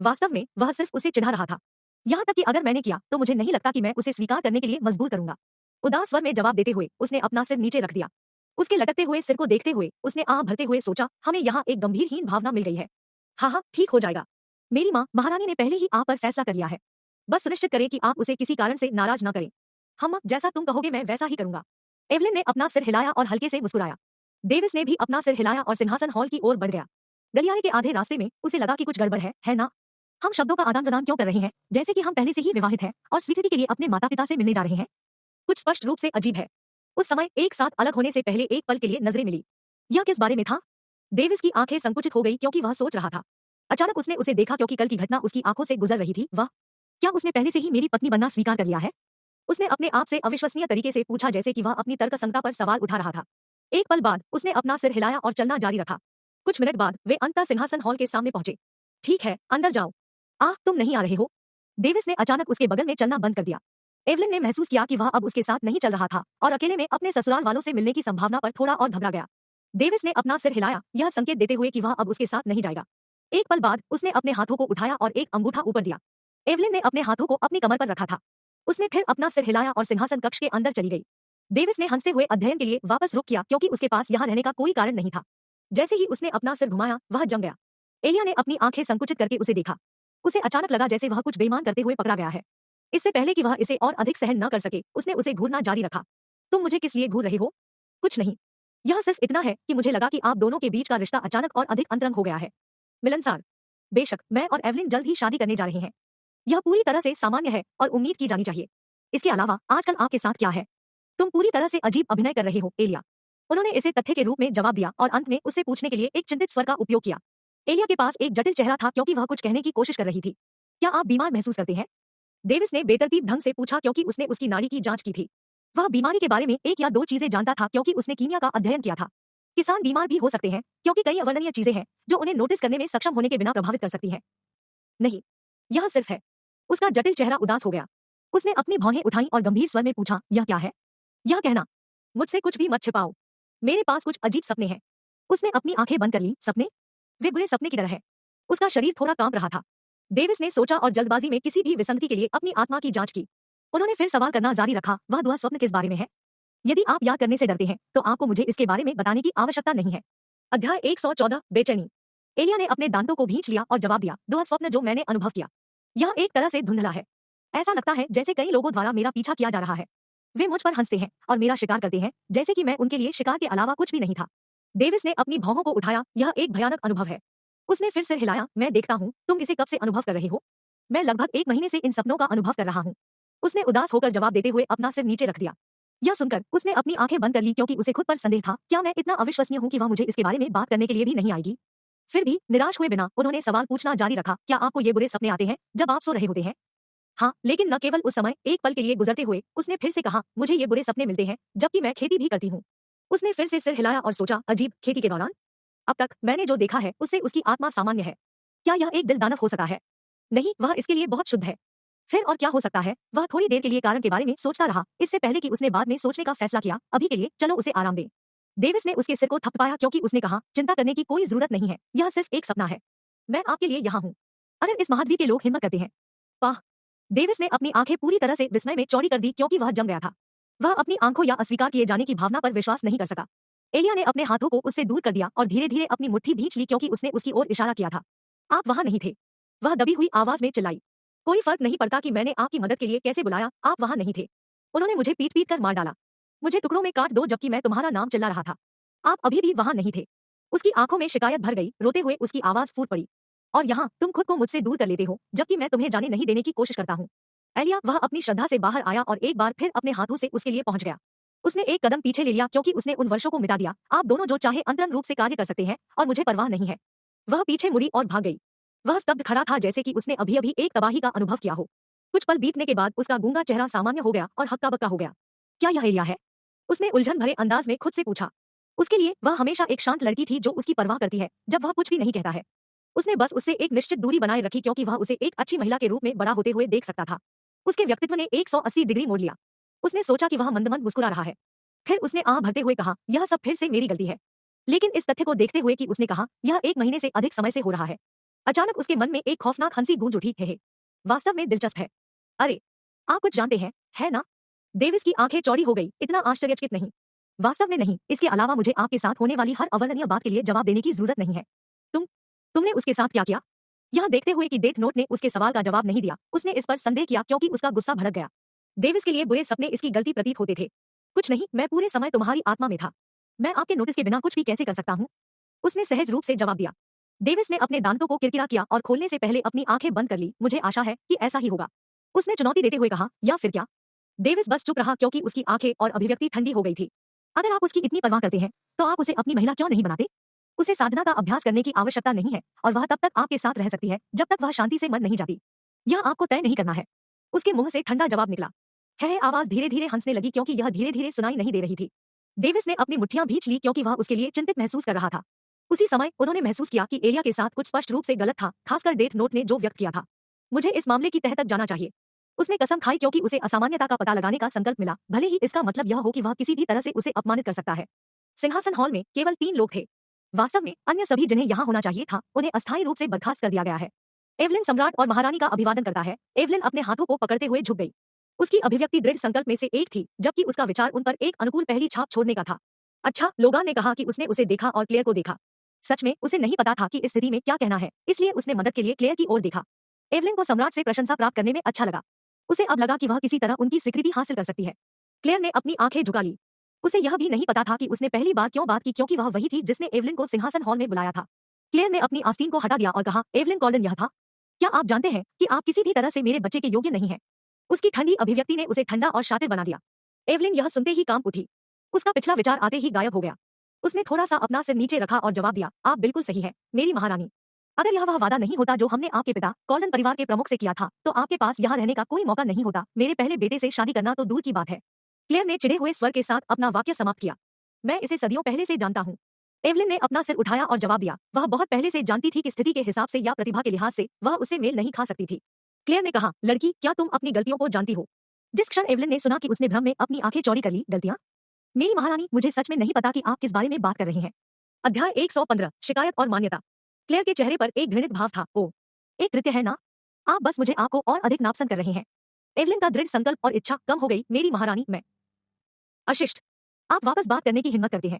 वास्तव में वह सिर्फ उसे चिढ़ा रहा था। यहाँ तक कि अगर मैंने किया तो मुझे नहीं लगता कि मैं उसे स्वीकार करने के लिए मजबूर करूंगा। उदास स्वर में जवाब देते हुए उसने अपना सिर नीचे रख दिया। उसके लटकते हुए सिर को देखते हुए उसने आह भरते हुए सोचा, हमें यहाँ एक गंभीरहीन भावना मिल गई है। हाँ, ठीक हो जाएगा। मेरी माँ महारानी ने पहले ही आप पर फैसला कर लिया है। बस सुनिश्चित करें कि आप उसे किसी कारण से नाराज न करें। हम जैसा तुम कहोगे मैं वैसा ही करूंगा। एवलिन ने अपना सिर हिलाया और हल्के से मुस्कुराया। डेविस ने भी अपना सिर हिलाया और सिंहासन हॉल की ओर बढ़ गया। गलियारे के आधे रास्ते में उसे लगा कि कुछ गड़बड़ है ना? हम शब्दों का आदान प्रदान क्यों कर रहे हैं, जैसे कि हम पहले से ही विवाहित हैं और स्वीकृति के लिए अपने माता पिता से मिलने जा रहे हैं? कुछ स्पष्ट रूप से अजीब है। उस समय एक साथ अलग होने से पहले एक पल के लिए नजरें मिली। यह किस बारे में था? डेविस की आंखें संकुचित हो गई क्योंकि वह सोच रहा था। अचानक उसने उसे देखा क्योंकि कल की घटना उसकी आंखों से गुजर रही थी। वह, क्या उसने पहले से ही मेरी पत्नी बनना स्वीकार कर लिया है? उसने अपने आप से अविश्वसनीय तरीके से पूछा जैसे कि वह अपनी तर्कसंगता पर सवाल उठा रहा था। एक पल बाद उसने अपना सिर हिलाया और चलना जारी रखा। कुछ मिनट बाद वे अंततः सिंहासन हॉल के सामने पहुंचे। ठीक है, अंदर जाओ। तुम नहीं आ रहे हो? डेविस ने अचानक उसके बगल में चलना बंद कर दिया। एवलिन ने महसूस किया कि वह अब उसके साथ नहीं चल रहा था और अकेले में अपने ससुराल वालों से मिलने की संभावना पर थोड़ा और घबरा गया। डेविस ने अपना सिर हिलाया, यह संकेत देते हुए कि वह अब उसके साथ नहीं जाएगा। एक पल बाद उसने अपने हाथों को उठाया और एक अंगूठा ऊपर दिया। एवलिन ने अपने हाथों को अपनी कमर पर रखा था। उसने फिर अपना सिर हिलाया और सिंहासन कक्ष के अंदर चली गई। डेविस ने हंसते हुए अध्ययन के लिए वापस रुख किया क्योंकि उसके पास यहाँ रहने का कोई कारण नहीं था। जैसे ही उसने अपना सिर घुमाया वह जम गया। एलिया ने अपनी आंखें संकुचित करके उसे देखा। उसे अचानक लगा जैसे वह कुछ बेईमान करते हुए पकड़ा गया है। इससे पहले कि वह इसे और अधिक सहन न कर सके उसने उसे घूरना जारी रखा। तुम मुझे किस लिए घूर रहे हो? कुछ नहीं, यह सिर्फ इतना है कि मुझे लगा कि आप दोनों के बीच का रिश्ता अचानक और अधिक अंतरंग हो गया है। मिलनसार। बेशक, मैं और एवलिन जल्द ही शादी करने जा रहे हैं। यह पूरी तरह से सामान्य है और उम्मीद की जानी चाहिए। इसके अलावा आजकल आपके साथ क्या है? तुम पूरी तरह से अजीब अभिनय कर रहे हो, एलिया। उन्होंने इसे तथ्य के रूप में जवाब दिया और अंत में उससे पूछने के लिए एक चिंतित स्वर का उपयोग किया। एलिया के पास एक जटिल चेहरा था क्योंकि वह कुछ कहने की कोशिश कर रही थी। क्या आप बीमार महसूस करते हैं? डेविस ने बेतरतीब ढंग से पूछा क्योंकि उसने उसकी नाड़ी की जांच की थी। वह बीमारी के बारे में एक या दो चीजें जानता था क्योंकि उसने कीमिया का अध्ययन किया था। किसान बीमार भी हो सकते हैं क्योंकि कई अवर्णनीय चीजें हैं जो उन्हें नोटिस करने में सक्षम होने के बिना प्रभावित कर सकती हैं। नहीं, यह सिर्फ है। उसका जटिल चेहरा उदास हो गया। उसने अपनी भौहें उठाई और गंभीर स्वर में पूछा, यह क्या है? यह कहना, मुझसे कुछ भी मत छिपाओ। मेरे पास कुछ अजीब सपने हैं। उसने अपनी आंखें बंद कर ली। सपने? वे बुरे सपने की तरह है। उसका शरीर थोड़ा कांप रहा था। डेविस ने सोचा और जल्दबाजी में किसी भी विसंगति के लिए अपनी आत्मा की जांच की। उन्होंने फिर सवाल करना जारी रखा, वह दुआ स्वप्न किस बारे में है? यदि आप याद करने से डरते हैं तो आपको मुझे इसके बारे में बताने की आवश्यकता नहीं है। अध्याय 114 बेचैनी। एलिया ने अपने दांतों को भींच लिया और जवाब दिया, दुआ स्वप्न जो मैंने अनुभव किया, यह एक तरह से धुंधला है। ऐसा लगता है जैसे कई लोगों द्वारा मेरा पीछा किया जा रहा है। वे मुझ पर हंसते हैं और मेरा शिकार करते हैं, जैसे कि मैं उनके लिए शिकार के अलावा कुछ भी नहीं था। डेविस ने अपनी भौहों को उठाया, यह एक भयानक अनुभव है। उसने फिर सिर हिलाया, मैं देखता हूँ तुम इसे कब से अनुभव कर रहे हो। मैं लगभग 1 महीने से इन सपनों का अनुभव कर रहा हूँ। उसने उदास होकर जवाब देते हुए अपना सिर नीचे रख दिया। यह सुनकर उसने अपनी आंखें बंद कर ली क्योंकि उसे खुद पर संदेह था, क्या मैं इतना अविश्वसनीय हूँ कि वह मुझे इसके बारे में बात करने के लिए भी नहीं आएगी। फिर भी निराश हुए बिना उन्होंने सवाल पूछना जारी रखा, क्या आपको ये बुरे सपने आते हैं जब आप सो रहे होते हैं? हाँ, लेकिन न केवल उस समय, एक पल के लिए गुजरते हुए उसने फिर से कहा, मुझे ये बुरे सपने मिलते हैं जबकि मैं खेती भी करती हूँ। उसने फिर से सिर हिलाया और सोचा, अजीब, खेती के दौरान? अब तक मैंने जो देखा है उससे उसकी आत्मा सामान्य है। क्या यह एक दिल दानव हो सकता है? नहीं, वह इसके लिए बहुत शुद्ध है। फिर और क्या हो सकता है? वह थोड़ी देर के लिए कारण के बारे में सोचता रहा, इससे पहले कि उसने बाद में सोचने का फैसला किया, अभी के लिए चलो उसे आराम दे। डेविस ने उसके सिर को थपथपाया क्योंकि उसने कहा, चिंता करने की कोई जरूरत नहीं है, यह सिर्फ एक सपना है। मैं आपके लिए यहाँ हूँ। अगर इस महाद्वीप के लोग हिम्मत करते हैं। वाह! डेविस ने अपनी आंखें पूरी तरह से विस्मय में चौड़ी कर दी क्योंकि वह जम गया था। वह अपनी आंखों या अस्वीकार किए जाने की भावना पर विश्वास नहीं कर सका। एलिया ने अपने हाथों को उससे दूर कर दिया और धीरे धीरे अपनी मुट्ठी भींच ली क्योंकि उसने उसकी ओर इशारा किया था। आप वहां नहीं थे। वह दबी हुई आवाज में चिल्लाई, कोई फर्क नहीं पड़ता कि मैंने आपकी मदद के लिए कैसे बुलाया, आप वहां नहीं थे। उन्होंने मुझे पीट पीट कर मार डाला। मुझे टुकड़ों में काट दो जबकि मैं तुम्हारा नाम चिल्ला रहा था। आप अभी भी वहां नहीं थे। उसकी आंखों में शिकायत भर गई, रोते हुए उसकी आवाज फूट पड़ी। और यहाँ तुम खुद को मुझसे दूर कर लेते हो जबकि मैं तुम्हें जाने नहीं देने की कोशिश करता हूँ। एलिया, वह अपनी श्रद्धा से बाहर आया और एक बार फिर अपने हाथों से उसके लिए पहुंच गया। उसने एक कदम पीछे ले लिया क्योंकि उसने उन वर्षों को मिटा दिया, आप दोनों जो चाहे अंतरंग रूप से कार्य कर सकते हैं और मुझे परवाह नहीं है। वह पीछे मुड़ी और भाग गई। वह स्तब्ध खड़ा था जैसे कि उसने अभी अभी एक तबाही का अनुभव किया हो। कुछ पल बीतने के बाद उसका गूंगा चेहरा सामान्य हो गया और हक्का बक्का हो गया। क्या यह एलिया है? उसने उलझन भरे अंदाज में खुद से पूछा। उसके लिए वह हमेशा एक शांत लड़की थी जो उसकी परवाह करती है जब वह कुछ भी नहीं कहता है। उसने बस उससे एक निश्चित दूरी बनाए रखी क्योंकि वह उसे एक अच्छी महिला के रूप में बड़ा होते हुए देख सकता था। उसके व्यक्तित्व ने 180 डिग्री मोड़ लिया। उसने सोचा कि वह मंद मंद मुस्कुरा रहा है। फिर उसने आह भरते हुए कहा, यह सब फिर से मेरी गलती है। लेकिन इस तथ्य को देखते हुए कि उसने कहा, यह 1 महीने से अधिक समय से हो रहा है, अचानक उसके मन में एक खौफनाक हंसी गूंज उठी, है वास्तव में दिलचस्प है। अरे, आप कुछ जानते हैं, है ना? डेविस की आंखें चौड़ी हो गई, इतना आश्चर्यचकित नहीं। वास्तव में नहीं, इसके अलावा मुझे आपके साथ होने वाली हर अवर्णनीय बात के लिए जवाब देने की जरूरत नहीं है। तुमने उसके साथ क्या किया? यह देखते हुए कि डेथ नोट ने उसके सवाल का जवाब नहीं दिया, उसने इस पर संदेह किया क्योंकि उसका गुस्सा भड़क गया। डेविस के लिए बुरे सपने इसकी गलती प्रतीत होते थे। कुछ नहीं, मैं पूरे समय तुम्हारी आत्मा में था। मैं आपके नोटिस के बिना कुछ भी कैसे कर सकता हूँ? उसने सहज रूप से जवाब दिया। डेविस ने अपने दांतों को किरकिरा किया और खोलने से पहले अपनी आंखें बंद कर ली, मुझे आशा है कि ऐसा ही होगा। उसने चुनौती देते हुए कहा, या फिर क्या? डेविस बस चुप रहा क्योंकि उसकी आंखें और अभिव्यक्ति ठंडी हो गई थी। अगर आप उसकी इतनी परवाह करते हैं तो आप उसे अपनी महिला क्यों नहीं बनाते? उसे साधना का अभ्यास करने की आवश्यकता नहीं है और वह तब तक आपके साथ रह सकती है जब तक वह शांति से मर नहीं जाती। यह आपको तय नहीं करना है। उसके मुंह से ठंडा जवाब निकला। है आवाज धीरे धीरे हंसने लगी क्योंकि यह धीरे धीरे सुनाई नहीं दे रही थी। डेविस ने अपनी मुट्ठियां भींच ली क्योंकि वह उसके लिए चिंतित महसूस कर रहा था। उसी समय उन्होंने महसूस किया कि एलिया के साथ कुछ स्पष्ट रूप से गलत था, खासकर डेथ नोट ने जो व्यक्त किया था। मुझे इस मामले की तह तक जाना चाहिए। उसने कसम खाई क्योंकि उसे असामान्यता का पता लगाने का संकल्प मिला, भले ही इसका मतलब यह हो कि वह किसी भी तरह से उसे अपमानित कर सकता है। सिंहासन हॉल में केवल 3 लोग थे। वास्तव में अन्य सभी जिन्हें यहाँ होना चाहिए था उन्हें अस्थायी रूप से बर्खास्त कर दिया गया है। एवलिन सम्राट और महारानी का अभिवादन करता है। एवलिन अपने हाथों को पकड़ते हुए झुक गई। उसकी अभिव्यक्ति दृढ़ संकल्प में से एक थी जबकि उसका विचार उन पर एक अनुकूल पहली छाप छोड़ने का था। अच्छा, लोगान ने कहा कि उसने उसे देखा और क्लेयर को देखा। सच में उसे नहीं पता था कि इस स्थिति में क्या कहना है, इसलिए उसने मदद के लिए क्लेयर की ओर देखा। एवलिन को सम्राट से प्रशंसा प्राप्त करने में अच्छा लगा। उसे अब लगा कि वह किसी तरह उनकी स्वीकृति हासिल कर सकती है। क्लेयर ने अपनी आंखें झुका ली। उसे यह भी नहीं पता था कि उसने पहली बार क्यों बात की क्योंकि वह वही थी जिसने एवलिन को सिंहासन हॉल में बुलाया था। क्लेयर ने अपनी आस्तीन को हटा दिया और कहा, एवलिन कॉलन यह था। क्या आप जानते हैं कि आप किसी भी तरह से मेरे बच्चे के योग्य नहीं हैं? उसकी ठंडी अभिव्यक्ति ने उसे ठंडा और शातिर बना दिया। एवलिन यह सुनते ही कांप उठी। उसका पिछला विचार आते ही गायब हो गया। उसने थोड़ा सा अपना सिर नीचे रखा और जवाब दिया, आप बिल्कुल सही है मेरी महारानी। अगर यह वह वादा नहीं होता जो हमने आपके पिता कॉलन परिवार के प्रमुख से किया था तो आपके पास यहाँ रहने का कोई मौका नहीं होता। मेरे पहले बेटे से शादी करना तो दूर की बात है। क्लेयर ने चिढ़े हुए स्वर के साथ अपना वाक्य समाप्त किया। मैं इसे सदियों पहले से जानता हूँ। एवलिन ने अपना सिर उठाया और जवाब दिया, वह बहुत पहले से जानती थी कि स्थिति के हिसाब से या प्रतिभा के लिहाज से वह उससे मेल नहीं खा सकती थी। क्लेयर ने कहा, लड़की, क्या तुम अपनी गलतियों को जानती हो? जिस क्षण एवलिन ने सुना कि उसने भ्रम में अपनी आंखें चौड़ी कर ली, गलतियां? मेरी महारानी, मुझे सच में नहीं पता कि आप किस बारे में बात कर रहे हैं। अध्याय 115 शिकायत और मान्यता। क्लेयर के चेहरे पर एक घृणित भाव था। ओ, एक कृत्य है ना? आप बस मुझे आपको और अधिक नापसंद कर रहे हैं। एवलिन का दृढ़ संकल्प और इच्छा कम हो गई। मेरी महारानी, मैं अशिष्ट, आप वापस बात करने की हिम्मत करते हैं।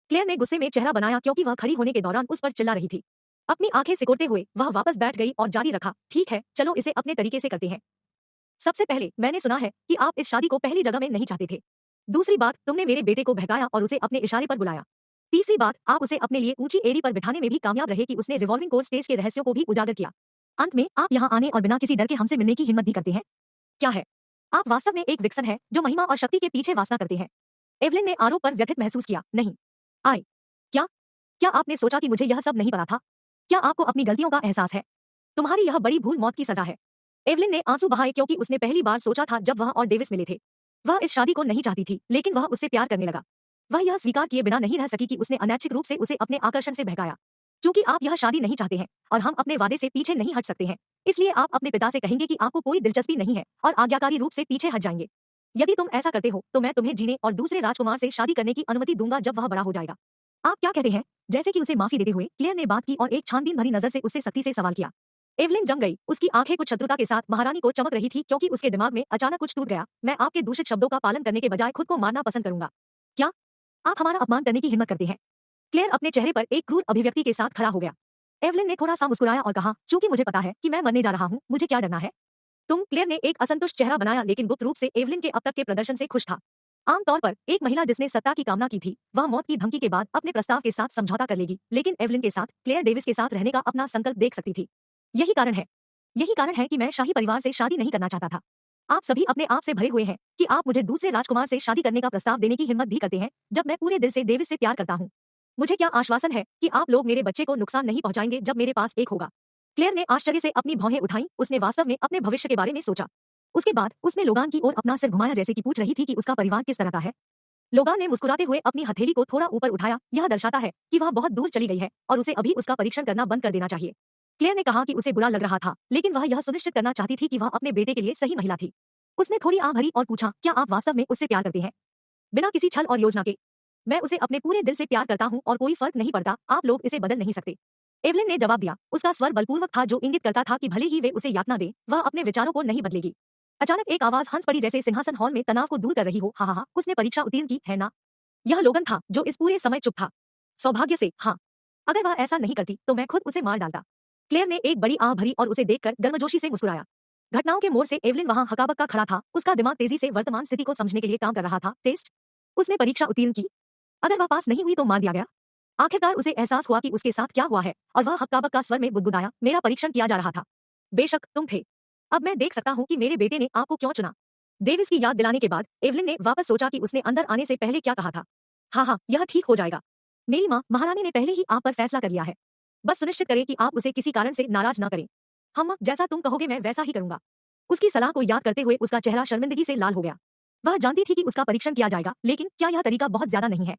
क्लेयर ने गुस्से में चेहरा बनाया क्योंकि वह खड़ी होने के दौरान उस पर चिल्ला रही थी। अपनी आंखें सिकोड़ते हुए वह वापस बैठ गई और जारी रखा, ठीक है, चलो इसे अपने तरीके से करते हैं। सबसे पहले, मैंने सुना है कि आप इस शादी को पहली जगह में नहीं चाहते थे। दूसरी बात, तुमने मेरे बेटे को बहकाया और उसे अपने इशारे पर बुलाया। तीसरी बात, आप उसे अपने लिए ऊंची एड़ी पर बिठाने में भी कामयाब रहे कि उसने रिवॉल्विंग कोर्ट स्टेज के रहस्यों को भी उजागर किया। अंत में आप यहाँ आने और बिना किसी डर के हमसे मिलने की हिम्मत भी करते हैं। क्या है? आप वास्तव में एक विक्सन है जो महिमा और शक्ति के पीछे वासना करते हैं। एवलिन ने आरोप पर व्यथित महसूस किया। नहीं, आए, क्या क्या आपने सोचा कि मुझे यह सब नहीं पता था? क्या आपको अपनी गलतियों का एहसास है? तुम्हारी यह बड़ी भूल मौत की सजा है। एवलिन ने आंसू बहाए क्योंकि उसने पहली बार सोचा था जब वह और डेविस मिले थे। वह इस शादी को नहीं चाहती थी, लेकिन वह उससे प्यार करने लगा। वह यह स्वीकार किए बिना नहीं रह सकी कि उसने अनैच्छिक रूप से उसे अपने आकर्षण से बहकाया। क्योंकि आप यह शादी नहीं चाहते हैं और हम अपने वादे से पीछे नहीं हट सकते हैं, इसलिए आप अपने पिता से कहेंगे कि आपको कोई दिलचस्पी नहीं है और आज्ञाकारी रूप से पीछे हट जाएंगे। यदि तुम ऐसा करते हो तो मैं तुम्हें जीने और दूसरे राजकुमार से शादी करने की अनुमति दूंगा जब वह बड़ा हो जाएगा। आप क्या कहते हैं? जैसे कि उसे माफी देते हुए क्लेयर ने बात की और एक छानबीन भरी नजर से उससे सख्ती से सवाल किया। एवलिन जम गई। उसकी आंखें कुछ शत्रुता के साथ महारानी को चमक रही थी क्योंकि उसके दिमाग में अचानक कुछ टूट गया। मैं आपके दूषित शब्दों का पालन करने के बजाय खुद को मारना पसंद करूंगा। क्या आप हमारा अपमान करने की हिम्मत करते हैं? क्लेयर अपने चेहरे पर एक क्रूर अभिव्यक्ति के साथ खड़ा हो गया। एवलिन ने थोड़ा सा मुस्कुराया और कहा, चूंकि मुझे पता है कि मैं मरने जा रहा हूँ, मुझे क्या डरना है? तुम? क्लेयर ने एक असंतुष्ट चेहरा बनाया लेकिन गुप्त रूप से एवलिन के अब तक के प्रदर्शन से खुश था। आमतौर पर एक महिला जिसने सत्ता की कामना की थी, वह मौत की धमकी के बाद अपने प्रस्ताव के साथ समझौता कर लेगी, लेकिन एवलिन के साथ क्लेयर डेविस के साथ रहने का अपना संकल्प देख सकती थी। यही कारण है यही कारण है कि मैं शाही परिवार से शादी नहीं करना चाहता था। आप सभी अपने आप से भरे हुए हैं कि आप मुझे दूसरे राजकुमार से शादी करने का प्रस्ताव देने की हिम्मत भी करते हैं जब मैं पूरे दिल से डेविस से प्यार करता हूँ। मुझे क्या आश्वासन है कि आप लोग मेरे बच्चे को नुकसान नहीं पहुंचाएंगे जब मेरे पास एक होगा? क्लेयर ने आश्चर्य से अपनी भौहें उठाई। उसने वास्तव में अपने भविष्य के बारे में सोचा। उसके बाद उसने लोगान की ओर अपना सिर घुमाया जैसे कि पूछ रही थी कि उसका परिवार किस तरह का है। लोगान ने मुस्कुराते हुए अपनी हथेली को थोड़ा ऊपर उठाया। यह दर्शाता है कि वह बहुत दूर चली गई है और उसे अभी उसका परीक्षण करना बंद कर देना चाहिए। क्लेयर ने कहा कि उसे बुरा लग रहा था, लेकिन वह यह सुनिश्चित करना चाहती थी कि वह अपने बेटे के लिए सही महिला थी। उसने थोड़ी आह भरी और पूछा, क्या आप वास्तव में उससे प्यार करते हैं? बिना किसी छल और योजना के। मैं उसे अपने पूरे दिल से प्यार करता हूँ और कोई फर्क नहीं पड़ता, आप लोग इसे बदल नहीं सकते। एवलिन ने जवाब दिया। उसका स्वर बलपूर्वक था जो इंगित करता था कि भले ही वे उसे यातना दे, वह अपने विचारों को नहीं बदलेगी। अचानक एक आवाज हंस पड़ी जैसे सिंहासन हॉल में तनाव को दूर कर रही हो। हा हा हा, उसने परीक्षा उत्तीर्ण की है ना? यह लोगन था जो इस पूरे समय चुप था। सौभाग्य से, हाँ। अगर वह ऐसा नहीं करती तो मैं खुद उसे मार डालता। क्लेयर ने एक बड़ी आह भरी और उसे देखकर गर्मजोशी से मुस्कुराया। घटनाओं के मोड़ से एवलिन वहां हकाबक्का खड़ा था। उसका दिमाग तेजी से वर्तमान स्थिति को समझने के लिए काम कर रहा था। टेस्ट? उसने परीक्षा उत्तीर्ण की। अगर वह पास नहीं हुई तो मार दिया गया। आखिरकार उसे एहसास हुआ कि उसके साथ क्या हुआ है और वह हक्का-बक्का स्वर में बुदबुदाया, मेरा परीक्षण किया जा रहा था। बेशक तुम थे। अब मैं देख सकता हूँ कि मेरे बेटे ने आपको क्यों चुना। डेविस की याद दिलाने के बाद एवलिन ने वापस सोचा कि उसने अंदर आने से पहले क्या कहा था। हाँ हाँ, यह ठीक हो जाएगा। मेरी माँ महारानी ने पहले ही आप पर फैसला कर लिया है। बस सुनिश्चित करें कि आप उसे किसी कारण से नाराज न करें। हम जैसा तुम कहोगे मैं वैसा ही करूंगा। उसकी सलाह को याद करते हुए उसका चेहरा शर्मिंदगी से लाल हो गया। वह जानती थी कि उसका परीक्षण किया जाएगा, लेकिन क्या यह तरीका बहुत ज्यादा नहीं है?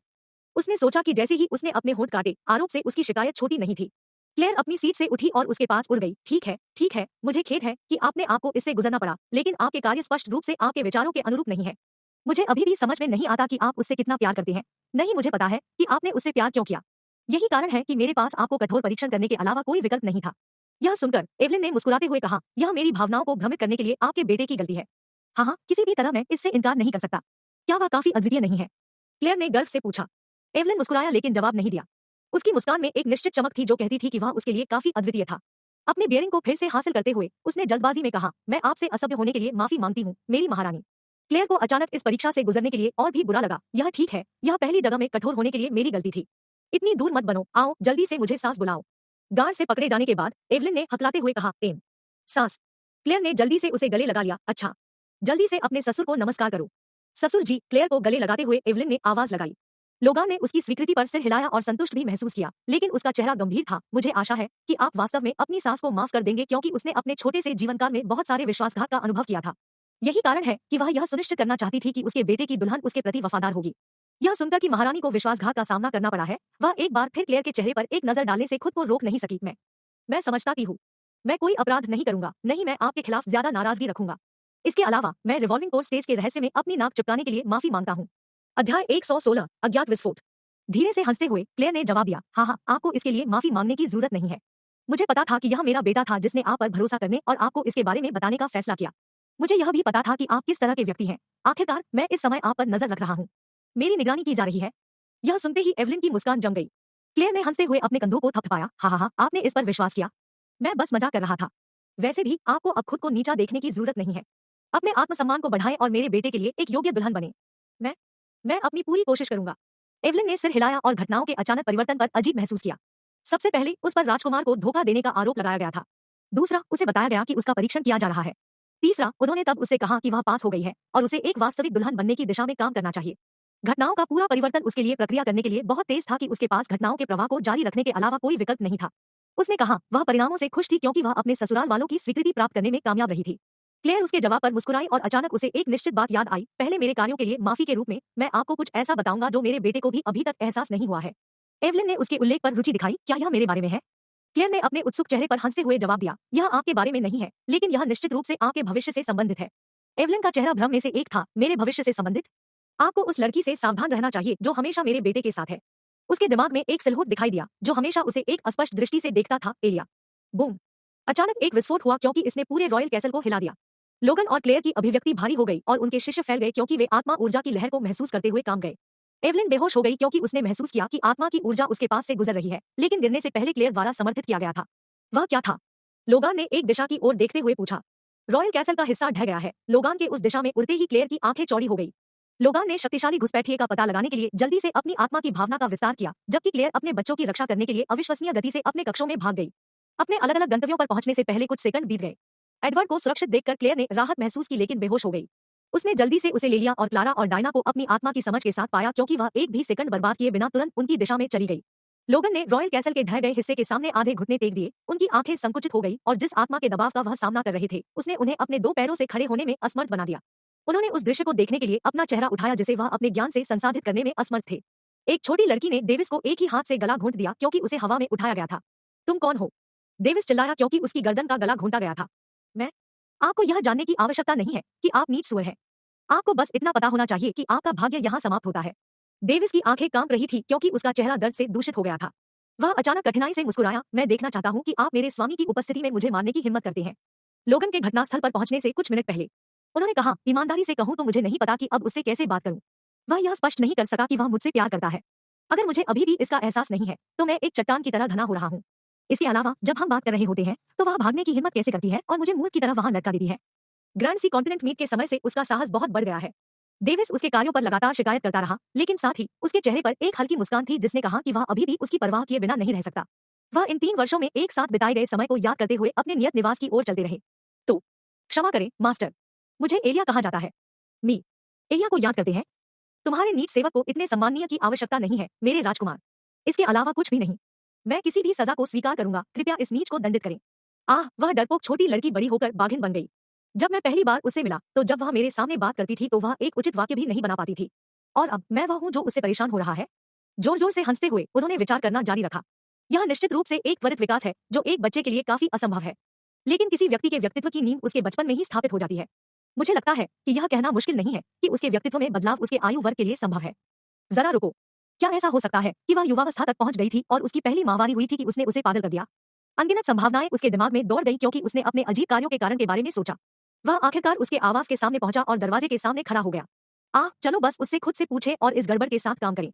उसने सोचा कि जैसे ही उसने अपने होंठ काटे, आरोप से उसकी शिकायत छोटी नहीं थी। क्लेयर अपनी सीट से उठी और उसके पास उड़ गई। ठीक है, मुझे खेद है कि आपने आपको इससे गुजरना पड़ा, लेकिन आपके कार्य स्पष्ट रूप से आपके विचारों के अनुरूप नहीं है। मुझे अभी भी समझ में नहीं आता कि आप उससे कितना प्यार करते हैं। नहीं, मुझे पता है कि आपने उससे प्यार क्यों किया। यही कारण है कि मेरे पास आपको कठोर परीक्षण करने के अलावा कोई विकल्प नहीं था। यह सुनकर एवलिन ने मुस्कुराते हुए कहा, यह मेरी भावनाओं को भ्रमित करने के लिए आपके बेटे की गलती है। हाँ हाँ, किसी भी तरह मैं इससे इनकार नहीं कर सकता। क्या वह काफी अद्वितीय नहीं है? क्लेयर ने गर्व से पूछा। एवलिन मुस्कुराया लेकिन जवाब नहीं दिया। उसकी मुस्कान में एक निश्चित चमक थी जो कहती थी कि वह उसके लिए काफी अद्वितीय था। अपने बियरिंग को फिर से हासिल करते हुए उसने जल्दबाजी में कहा, मैं आपसे असभ्य होने के लिए माफी मांगती हूँ मेरी महारानी। क्लेयर को अचानक इस परीक्षा से गुजरने के लिए और भी बुरा लगा। यह ठीक है, यह पहली जगह में कठोर होने के लिए मेरी गलती थी। इतनी दूर मत बनो, आओ जल्दी से मुझे सांस बुलाओ। गार्ड से पकड़े जाने के बाद एवलिन ने हकलाते हुए कहा, एम सांस। क्लेयर ने जल्दी से उसे गले लगा लिया। अच्छा, जल्दी से अपने ससुर को नमस्कार करो। ससुर जी। क्लेयर को गले लगाते हुए एवलिन ने आवाज लगाई। लोगान ने उसकी स्वीकृति पर सिर हिलाया और संतुष्ट भी महसूस किया, लेकिन उसका चेहरा गंभीर था। मुझे आशा है कि आप वास्तव में अपनी सास को माफ कर देंगे क्योंकि उसने अपने छोटे से जीवनकाल में बहुत सारे विश्वासघात का अनुभव किया था। यही कारण है कि वह यह सुनिश्चित करना चाहती थी कि उसके बेटे की दुल्हन उसके प्रति वफादार होगी। यह सुनकर कि महारानी को विश्वासघात का सामना करना पड़ा है, वह एक बार फिर क्लेयर के चेहरे पर एक नजर डालने से खुद को रोक नहीं सकी। मैं समझता हूँ। मैं कोई अपराध नहीं करूंगा, नहीं मैं आपके खिलाफ ज्यादा नाराजगी रखूंगा। इसके अलावा मैं रिवॉल्विंग कोर्ट स्टेज के रहस्य में अपनी नाक चिपकाने के लिए माफी मांगता हूँ। अध्याय 116 अज्ञात विस्फोट। धीरे से हंसते हुए क्लेयर ने जवाब दिया, हाँ, आपको इसके लिए माफी मांगने की जरूरत नहीं है। मुझे पता था कि यह मेरा बेटा था जिसने आप पर भरोसा करने और आपको इसके बारे में बताने का फैसला किया। मुझे यह भी पता था कि आप किस तरह के व्यक्ति हैं। आखिरकार मैं इस समय आप पर नजर रख रहा हूँ। मेरी निगरानी की जा रही है। यह सुनते ही एवलिन की मुस्कान जम गई। क्लेयर ने हंसते हुए अपने कंधों को थपथपाया। हा, आपने इस पर विश्वास किया। मैं बस मजाक कर रहा था। वैसे भी आपको अब खुद को नीचा देखने की जरूरत नहीं है। अपने आत्मसम्मान को बढ़ाएं और मेरे बेटे के लिए एक योग्य दुल्हन बने। मैं मैं अपनी पूरी कोशिश करूंगा। एवलिन ने सिर हिलाया और घटनाओं के अचानक परिवर्तन पर अजीब महसूस किया। सबसे पहले उस पर राजकुमार को धोखा देने का आरोप लगाया गया था। दूसरा, उसे बताया गया कि उसका परीक्षण किया जा रहा है। तीसरा, उन्होंने तब उससे कहा कि वह पास हो गई है और उसे एक वास्तविक दुल्हन बनने की दिशा में काम करना चाहिए। घटनाओं का पूरा परिवर्तन उसके लिए प्रक्रिया करने के लिए बहुत तेज था कि उसके पास घटनाओं के प्रवाह को जारी रखने के अलावा कोई विकल्प नहीं था। उसने कहा वह परिणामों से खुश थी क्योंकि वह अपने ससुराल वालों की स्वीकृति प्राप्त करने में कामयाब रही थी। क्लेयर उसके जवाब पर मुस्कुराई और अचानक उसे एक निश्चित बात याद आई। पहले मेरे कार्यों के लिए माफी के रूप में मैं आपको कुछ ऐसा बताऊंगा जो मेरे बेटे को भी अभी तक एहसास नहीं हुआ है। एवलिन ने उसके उल्लेख पर रुचि दिखाई। क्या यह मेरे बारे में है? क्लेयर ने अपने उत्सुक चेहरे पर हंसते हुए जवाब दिया, यह आपके बारे में नहीं है, लेकिन यह निश्चित रूप से आपके भविष्य से संबंधित है। एवलिन का चेहरा भ्रम में से एक था। मेरे भविष्य से संबंधित? आपको उस लड़की से सावधान रहना चाहिए जो हमेशा मेरे बेटे के साथ है। उसके दिमाग में एक सिलहुट दिखाई दिया जो हमेशा उसे एक अस्पष्ट दृष्टि से देखता था। एलिया। बूम। अचानक एक विस्फोट हुआ क्योंकि इसने पूरे रॉयल कैसल को हिला दिया। लोगन और क्लेयर की अभिव्यक्ति भारी हो गई और उनके शिष्य फैल गए क्योंकि वे आत्मा ऊर्जा की लहर को महसूस करते हुए काम गए। एवलिन बेहोश हो गई क्योंकि उसने महसूस किया कि आत्मा की ऊर्जा उसके पास से गुजर रही है, लेकिन गिरने से पहले क्लेयर द्वारा समर्थित किया गया था। वह क्या था? लोगान ने एक दिशा की ओर देखते हुए पूछा। रॉयल कैसल का हिस्सा ढह गया है। लोगान के उस दिशा में उड़ते ही क्लेयर की आंखें चौड़ी हो गई। लोगान ने शक्तिशाली घुसपैठिए का पता लगाने के लिए जल्दी से अपनी आत्मा की भावना का विस्तार किया, जबकि क्लेयर अपने बच्चों की रक्षा करने के लिए अविश्वसनीय गति से अपने कक्षों में भाग गई। अपने अलग अलग गंतव्यों पर पहुंचने से पहले कुछ सेकंड बीत गए। एडवर्ड को सुरक्षित देखकर क्लेयर ने राहत महसूस की लेकिन बेहोश हो गई। उसने जल्दी से उसे ले लिया और क्लारा और डायना को अपनी आत्मा की समझ के साथ पाया क्योंकि वह एक भी सेकंड बर्बाद किए बिना तुरंत उनकी दिशा में चली गई। लोगन ने रॉयल कैसल के ढह गए हिस्से के सामने आधे घुटने टेक दिए। उनकी आंखें संकुचित हो गई और जिस आत्मा के दबाव का वह सामना कर रहे थे उसने उन्हें अपने दो पैरों से खड़े होने में असमर्थ बना दिया। उन्होंने उस दृश्य को देखने के लिए अपना चेहरा उठाया जिसे वह अपने ज्ञान से संसाधित करने में असमर्थ थे। एक छोटी लड़की ने डेविस को एक ही हाथ से गला घोंट दिया क्योंकि उसे हवा में उठाया गया था। तुम कौन हो? डेविस चिल्लाया क्योंकि उसकी गर्दन का गला घोंटा गया था। मैं? आपको यह जानने की आवश्यकता नहीं है कि आप नीच सुअर हैं। आपको बस इतना पता होना चाहिए कि आपका भाग्य यहाँ समाप्त होता है। डेविस की आंखें कांप रही थी क्योंकि उसका चेहरा दर्द से दूषित हो गया था। वह अचानक कठिनाई से मुस्कुराया। मैं देखना चाहता हूँ कि आप मेरे स्वामी की उपस्थिति में मुझे मारने की हिम्मत करते हैं। लोगन के घटनास्थल पर पहुंचने से कुछ मिनट पहले उन्होंने कहा, ईमानदारी से कहूं तो मुझे नहीं पता कि अब उससे कैसे बात करूं। वह यह स्पष्ट नहीं कर सका कि वह मुझसे प्यार करता है। अगर मुझे अभी भी इसका एहसास नहीं है तो मैं एक चट्टान की तरह घना हो रहा हूँ। इसके अलावा जब हम बात कर रहे होते हैं तो वह भागने की हिम्मत कैसे करती है और मुझे मूर्ख की तरह वहां लटका देती है। ग्रैंड सी कॉन्टिनेंट मीट के समय से उसका साहस बहुत बढ़ गया है। डेविस उसके कार्यों पर लगातार शिकायत करता रहा, लेकिन साथ ही उसके चेहरे पर एक हल्की मुस्कान थी जिसने कहा कि वह अभी भी उसकी परवाह किए बिना नहीं रह सकता। वह इन 3 वर्षों में एक साथ बिताए गए समय को याद करते हुए अपने नियत निवास की ओर चलते रहे। तो क्षमा करें मास्टर, मुझे एलिया कहा जाता है। मी एलिया को याद करते हैं। तुम्हारे नीच सेवक को इतने सम्माननीय की आवश्यकता नहीं है मेरे राजकुमार। इसके अलावा कुछ भी नहीं। मैं किसी भी सजा को स्वीकार करूंगा, कृपया इस नीच को दंडित करें। आह, वह डरपोक छोटी लड़की बड़ी होकर बाघिन बन गई। जब मैं पहली बार उससे मिला तो जब वह मेरे सामने बात करती थी तो वह एक उचित वाक्य भी नहीं बना पाती थी, और अब मैं वह हूँ जो उससे परेशान हो रहा है। जोर जोर से हंसते हुए उन्होंने विचार करना जारी रखा। यह निश्चित रूप से एक त्वरित विकास है जो एक बच्चे के लिए काफी असंभव है, लेकिन किसी व्यक्ति के व्यक्तित्व की नींव उसके बचपन में ही स्थापित हो जाती है। मुझे लगता है कि यह कहना मुश्किल नहीं है कि उसके व्यक्तित्व में बदलाव उसके आयु वर्ग के लिए संभव है। जरा रुको, क्या ऐसा हो सकता है कि वह युवावस्था तक पहुंच गई थी और उसकी पहली माहवारी हुई थी कि उसने उसे पागल कर दिया? अनगिनत संभावनाएं उसके दिमाग में दौड़ गई क्योंकि उसने अपने अजीब कार्यों के कारण के बारे में सोचा। वह आखिरकार उसके आवास के सामने पहुंचा और दरवाजे के सामने खड़ा हो गया। चलो बस उससे खुद से पूछे और इस गड़बड़ के साथ काम करें।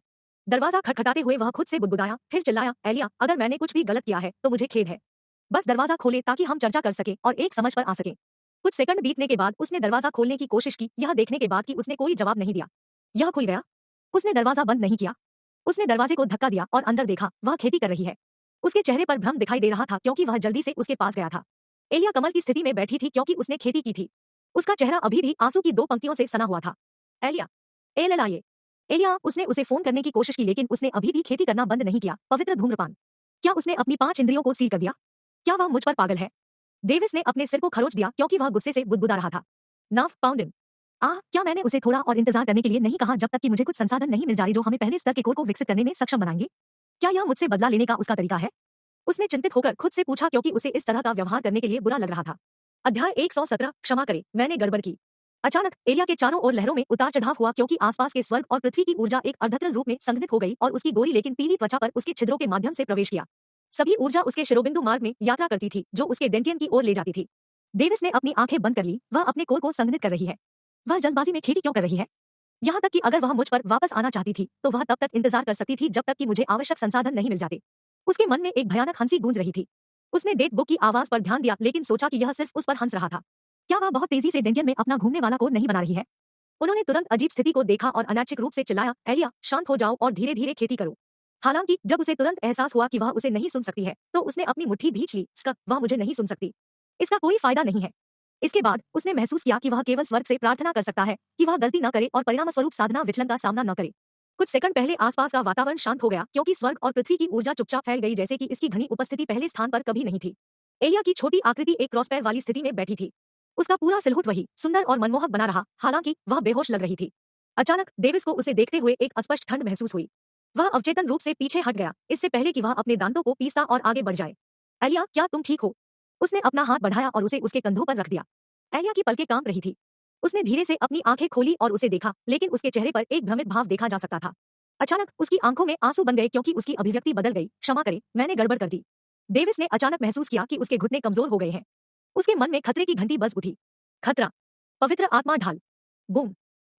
दरवाजा खटखटाते हुए वह खुद से बुदबुदाया, फिर चिल्लाया, एलिया, अगर मैंने कुछ भी गलत किया है तो मुझे खेद है। बस दरवाजा खोले ताकि हम चर्चा कर सके और एक समझ पर आ सके। कुछ सेकंड बीतने के बाद उसने दरवाजा खोलने की कोशिश की, यह देखने के बाद कि उसने कोई जवाब नहीं दिया। यह खुल गया। उसने दरवाजा बंद नहीं किया। उसने दरवाजे को धक्का दिया और अंदर देखा। वह खेती कर रही है। उसके चेहरे पर भ्रम दिखाई दे रहा था क्योंकि वह जल्दी से उसके पास गया था। एलिया कमल की स्थिति में बैठी थी क्योंकि उसने खेती की थी। उसका चेहरा अभी भी आंसू की 2 पंक्तियों से सना हुआ था। एलिया, एलिया, एलिया। उसने उसे फोन करने की कोशिश की लेकिन उसने अभी भी खेती करना बंद नहीं किया। पवित्र धूम्रपान। क्या उसने अपनी 5 इंद्रियों को सील कर दिया? क्या वह मुझ पर पागल है? डेविस ने अपने सिर को खरोच दिया क्योंकि वह गुस्से से बुदबुदा रहा था। नाव पाउंडिन। क्या मैंने उसे थोड़ा और इंतजार करने के लिए नहीं कहा जब तक कि मुझे कुछ संसाधन नहीं मिल जाए जो हमें पहले स्तर के कोर को विकसित करने में सक्षम बनाएंगे? क्या यह मुझसे बदला लेने का उसका तरीका है? उसने चिंतित होकर खुद से पूछा क्योंकि उसे इस तरह का व्यवहार करने के लिए बुरा लग रहा था। अध्याय 117। क्षमा करें, मैंने गड़बड़ की। अचानक एलिया के चारों ओर लहरों में उतार चढ़ाव हुआ क्योंकि आसपास के स्वर्ग और पृथ्वी की ऊर्जा एक अर्धतल रूप में संघनित हो गई और उसकी गोरी लेकिन पीली त्वचा पर उसके छिद्रों के माध्यम से प्रवेश किया। सभी ऊर्जा उसके शिरोबिंदु मार्ग में यात्रा करती थी जो उसके डेंटियन की ओर ले जाती थी। डेविस ने अपनी आंखें बंद कर ली। वह अपने कोर को संघनित कर रही है। वह जल्दबाजी में खेती क्यों कर रही है? यहाँ तक कि अगर वह मुझ पर वापस आना चाहती थी तो वह तब तक इंतजार कर सकती थी जब तक कि मुझे आवश्यक संसाधन नहीं मिल जाते। उसके मन में एक भयानक हंसी गूंज रही थी। उसने डेट बुक की आवाज पर ध्यान दिया लेकिन सोचा कि यह सिर्फ उस पर हंस रहा था। क्या वह बहुत तेजी से डेंजन में अपना घूमने वाला कोर नहीं बना रही है? उन्होंने तुरंत अजीब स्थिति को देखा और अनैच्छिक रूप से चिल्लाया, एलिया, शांत हो जाओ और धीरे धीरे खेती करो। हालांकि जब उसे तुरंत एहसास हुआ कि वह उसे नहीं सुन सकती है तो उसने अपनी मुट्ठी भींच ली। स्कक, वह मुझे नहीं सुन सकती। इसका कोई फायदा नहीं है। इसके बाद उसने महसूस किया कि वह केवल स्वर्ग से प्रार्थना कर सकता है कि वह गलती न करे और परिणामस्वरूप साधना विचलन का सामना न करे। कुछ सेकंड पहले आसपास का वातावरण शांत हो गया क्योंकि स्वर्ग और पृथ्वी की ऊर्जा चुपचाप फैल गई जैसे कि इसकी घनी उपस्थिति पहले स्थान पर कभी नहीं थी। एलिया की छोटी आकृति एक क्रॉसपैर वाली स्थिति में बैठी थी। उसका पूरा सिलहुट वही सुंदर और मनमोहक बना रहा, हालांकि वह बेहोश लग रही थी। अचानक डेविस को उसे देखते हुए एक अस्पष्ट ठंड महसूस हुई। वह अवचेतन रूप से पीछे हट गया, इससे पहले कि वह अपने दांतों को पीसता और आगे बढ़ जाए। एलिया, क्या तुम ठीक हो? उसने अपना हाथ बढ़ाया और उसे उसके कंधों पर रख दिया। एलिया की पलकें कांप रही थी। उसने धीरे से अपनी आंखें खोली और उसे देखा, लेकिन उसके चेहरे पर एक भ्रमित भाव देखा जा सकता था। अचानक उसकी आंखों में आंसू बन गए क्योंकि उसकी अभिव्यक्ति बदल गई। क्षमा करें, मैंने गड़बड़ कर दी। डेविस ने अचानक महसूस किया कि उसके घुटने कमजोर हो गए हैं। उसके मन में खतरे की घंटी बज उठी। खतरा। पवित्र आत्मा ढाल। बूम।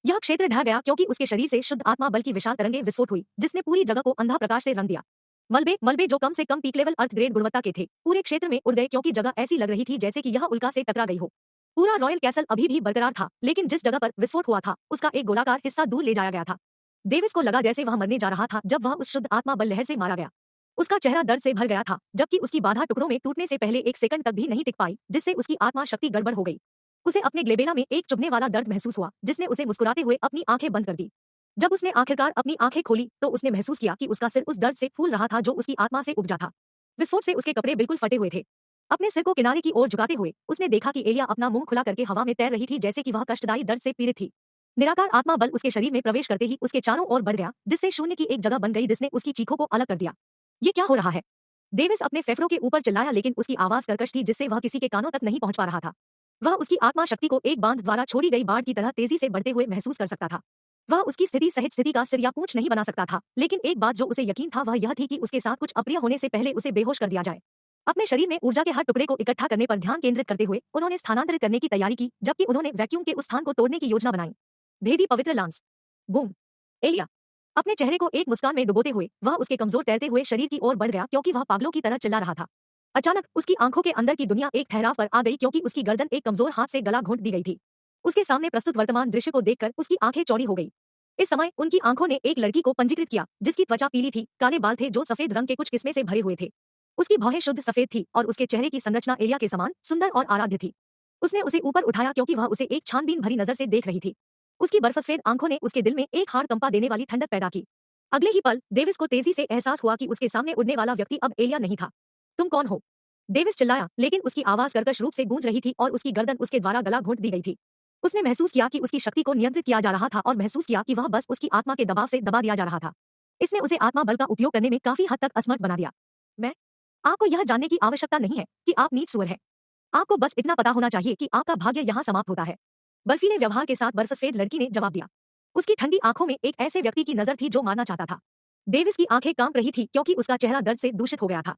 यह क्षेत्र ढह गया क्योंकि उसके शरीर से शुद्ध आत्मा बल की विशाल तरंगे विस्फोट हुई जिसने पूरी जगह को अंधा प्रकाश से रंग दिया। मलबे मलबे जो कम से कम पीक लेवल अर्थ ग्रेड गुणवत्ता के थे पूरे क्षेत्र में उड़ गए क्योंकि जगह ऐसी लग रही थी जैसे कि यह उल्का से टकरा गई हो। पूरा रॉयल कैसल अभी भी बरकरार था, लेकिन जिस जगह पर विस्फोट हुआ था उसका एक गोलाकार हिस्सा दूर ले जाया गया था। डेविस को लगा जैसे वह मरने जा रहा था जब वह उस शुद्ध आत्मा बल लहर से मारा गया। उसका चेहरा दर्द से भर गया था, जबकि उसकी बाधा टुकड़ों में टूटने से पहले एक सेकंड तक भी नहीं टिक पाई, जिससे उसकी आत्मा शक्ति गड़बड़ हो गई। उसे अपने ग्लेबेला में एक चुभने वाला दर्द महसूस हुआ जिसने उसे मुस्कुराते हुए अपनी आंखें बंद कर दी। जब उसने आखिरकार अपनी आंखें खोली तो उसने महसूस किया कि उसका सिर उस दर्द से फूल रहा था जो उसकी आत्मा से उपजा था। विस्फोट से उसके कपड़े बिल्कुल फटे हुए थे। अपने सिर को किनारे की ओर झुकाते हुए उसने देखा कि एलिया अपना मुंह खुला करके हवा में तैर रही थी जैसे कि वह कष्टदायी दर्द से पीड़ित थी। निराकार आत्मा बल उसके शरीर में प्रवेश करते ही उसके चारों ओर बढ़ गया, जिससे शून्य की एक जगह बन गई जिसने उसकी चीखों को अलग कर दिया। ये क्या हो रहा है? डेविस अपने फेफड़ों के ऊपर चिल्लाया, लेकिन उसकी आवाज कर्कश थी जिससे वह किसी के कानों तक नहीं पहुंच पा रहा था। वह उसकी आत्मा शक्ति को एक बांध द्वारा छोड़ी गई बाढ़ की तरह तेजी से बढ़ते हुए महसूस कर सकता था। वह उसकी स्थिति सहित स्थिति का सिर या पूंछ नहीं बना सकता था, लेकिन एक बात जो उसे यकीन था वह यह थी कि उसके साथ कुछ अप्रिय होने से पहले उसे बेहोश कर दिया जाए। अपने शरीर में ऊर्जा के हर टुकड़े को इकट्ठा करने पर ध्यान केंद्रित करते हुए उन्होंने स्थानांतरित करने की तैयारी की, जबकि उन्होंने वैक्यूम के उस स्थान को तोड़ने की योजना बनाई। भेदी पवित्र लांस। बूम। एलिया अपने चेहरे को एक मुस्कान में डुबोते हुए वह उसके कमजोर तैरते हुए शरीर की ओर बढ़ गया क्योंकि वह पागलों की तरह चिल्ला रहा था। अचानक उसकी आंखों के अंदर की दुनिया एक ठहराव पर आ गई क्योंकि उसकी गर्दन एक कमजोर हाथ से गला घोंट दी गई थी। उसके सामने प्रस्तुत वर्तमान दृश्य को देखकर उसकी आंखें चौड़ी हो गई। इस समय उनकी आंखों ने एक लड़की को पंजीकृत किया जिसकी त्वचा पीली थी, काले बाल थे जो सफेद रंग के कुछ किस्में से भरे हुए थे। उसकी भौहें शुद्ध सफेद थी और उसके चेहरे की संरचना एलिया के समान सुंदर और आराध्य थी। उसने उसे ऊपर उठाया क्योंकि वह उसे एक छानबीन भरी नजर से देख रही थी। उसकी बर्फसफेद आंखों ने उसके दिल में एक हाड़ कंपा देने वाली ठंडक पैदा की। अगले ही पल डेविस को तेजी से एहसास हुआ कि उसके सामने उड़ने वाला व्यक्ति अब एलिया नहीं था। तुम कौन हो? डेविस चिल्लाया, लेकिन उसकी आवाज कर्कश रूप से गूंज रही थी और उसकी गर्दन उसके द्वारा गला घोंट दी गई थी। उसने महसूस किया कि उसकी शक्ति को नियंत्रित किया जा रहा था और महसूस किया कि वह बस उसकी आत्मा के दबाव से दबा दिया जा रहा था। इसने उसे आत्मा बल का उपयोग करने में काफी हद तक असमर्थ बना दिया। मैं आपको यह जानने की आवश्यकता नहीं है कि आप नीच सुअर हैं। आपको बस इतना पता होना चाहिए कि आपका भाग्य यहाँ समाप्त होता है। बर्फीले व्यवहार के साथ बर्फसफेद लड़की ने जवाब दिया। उसकी ठंडी आंखों में एक ऐसे व्यक्ति की नजर थी जो मारना चाहता था। डेविस की आंखें कांप रही थी क्योंकि उसका चेहरा दर्द से दूषित हो गया था।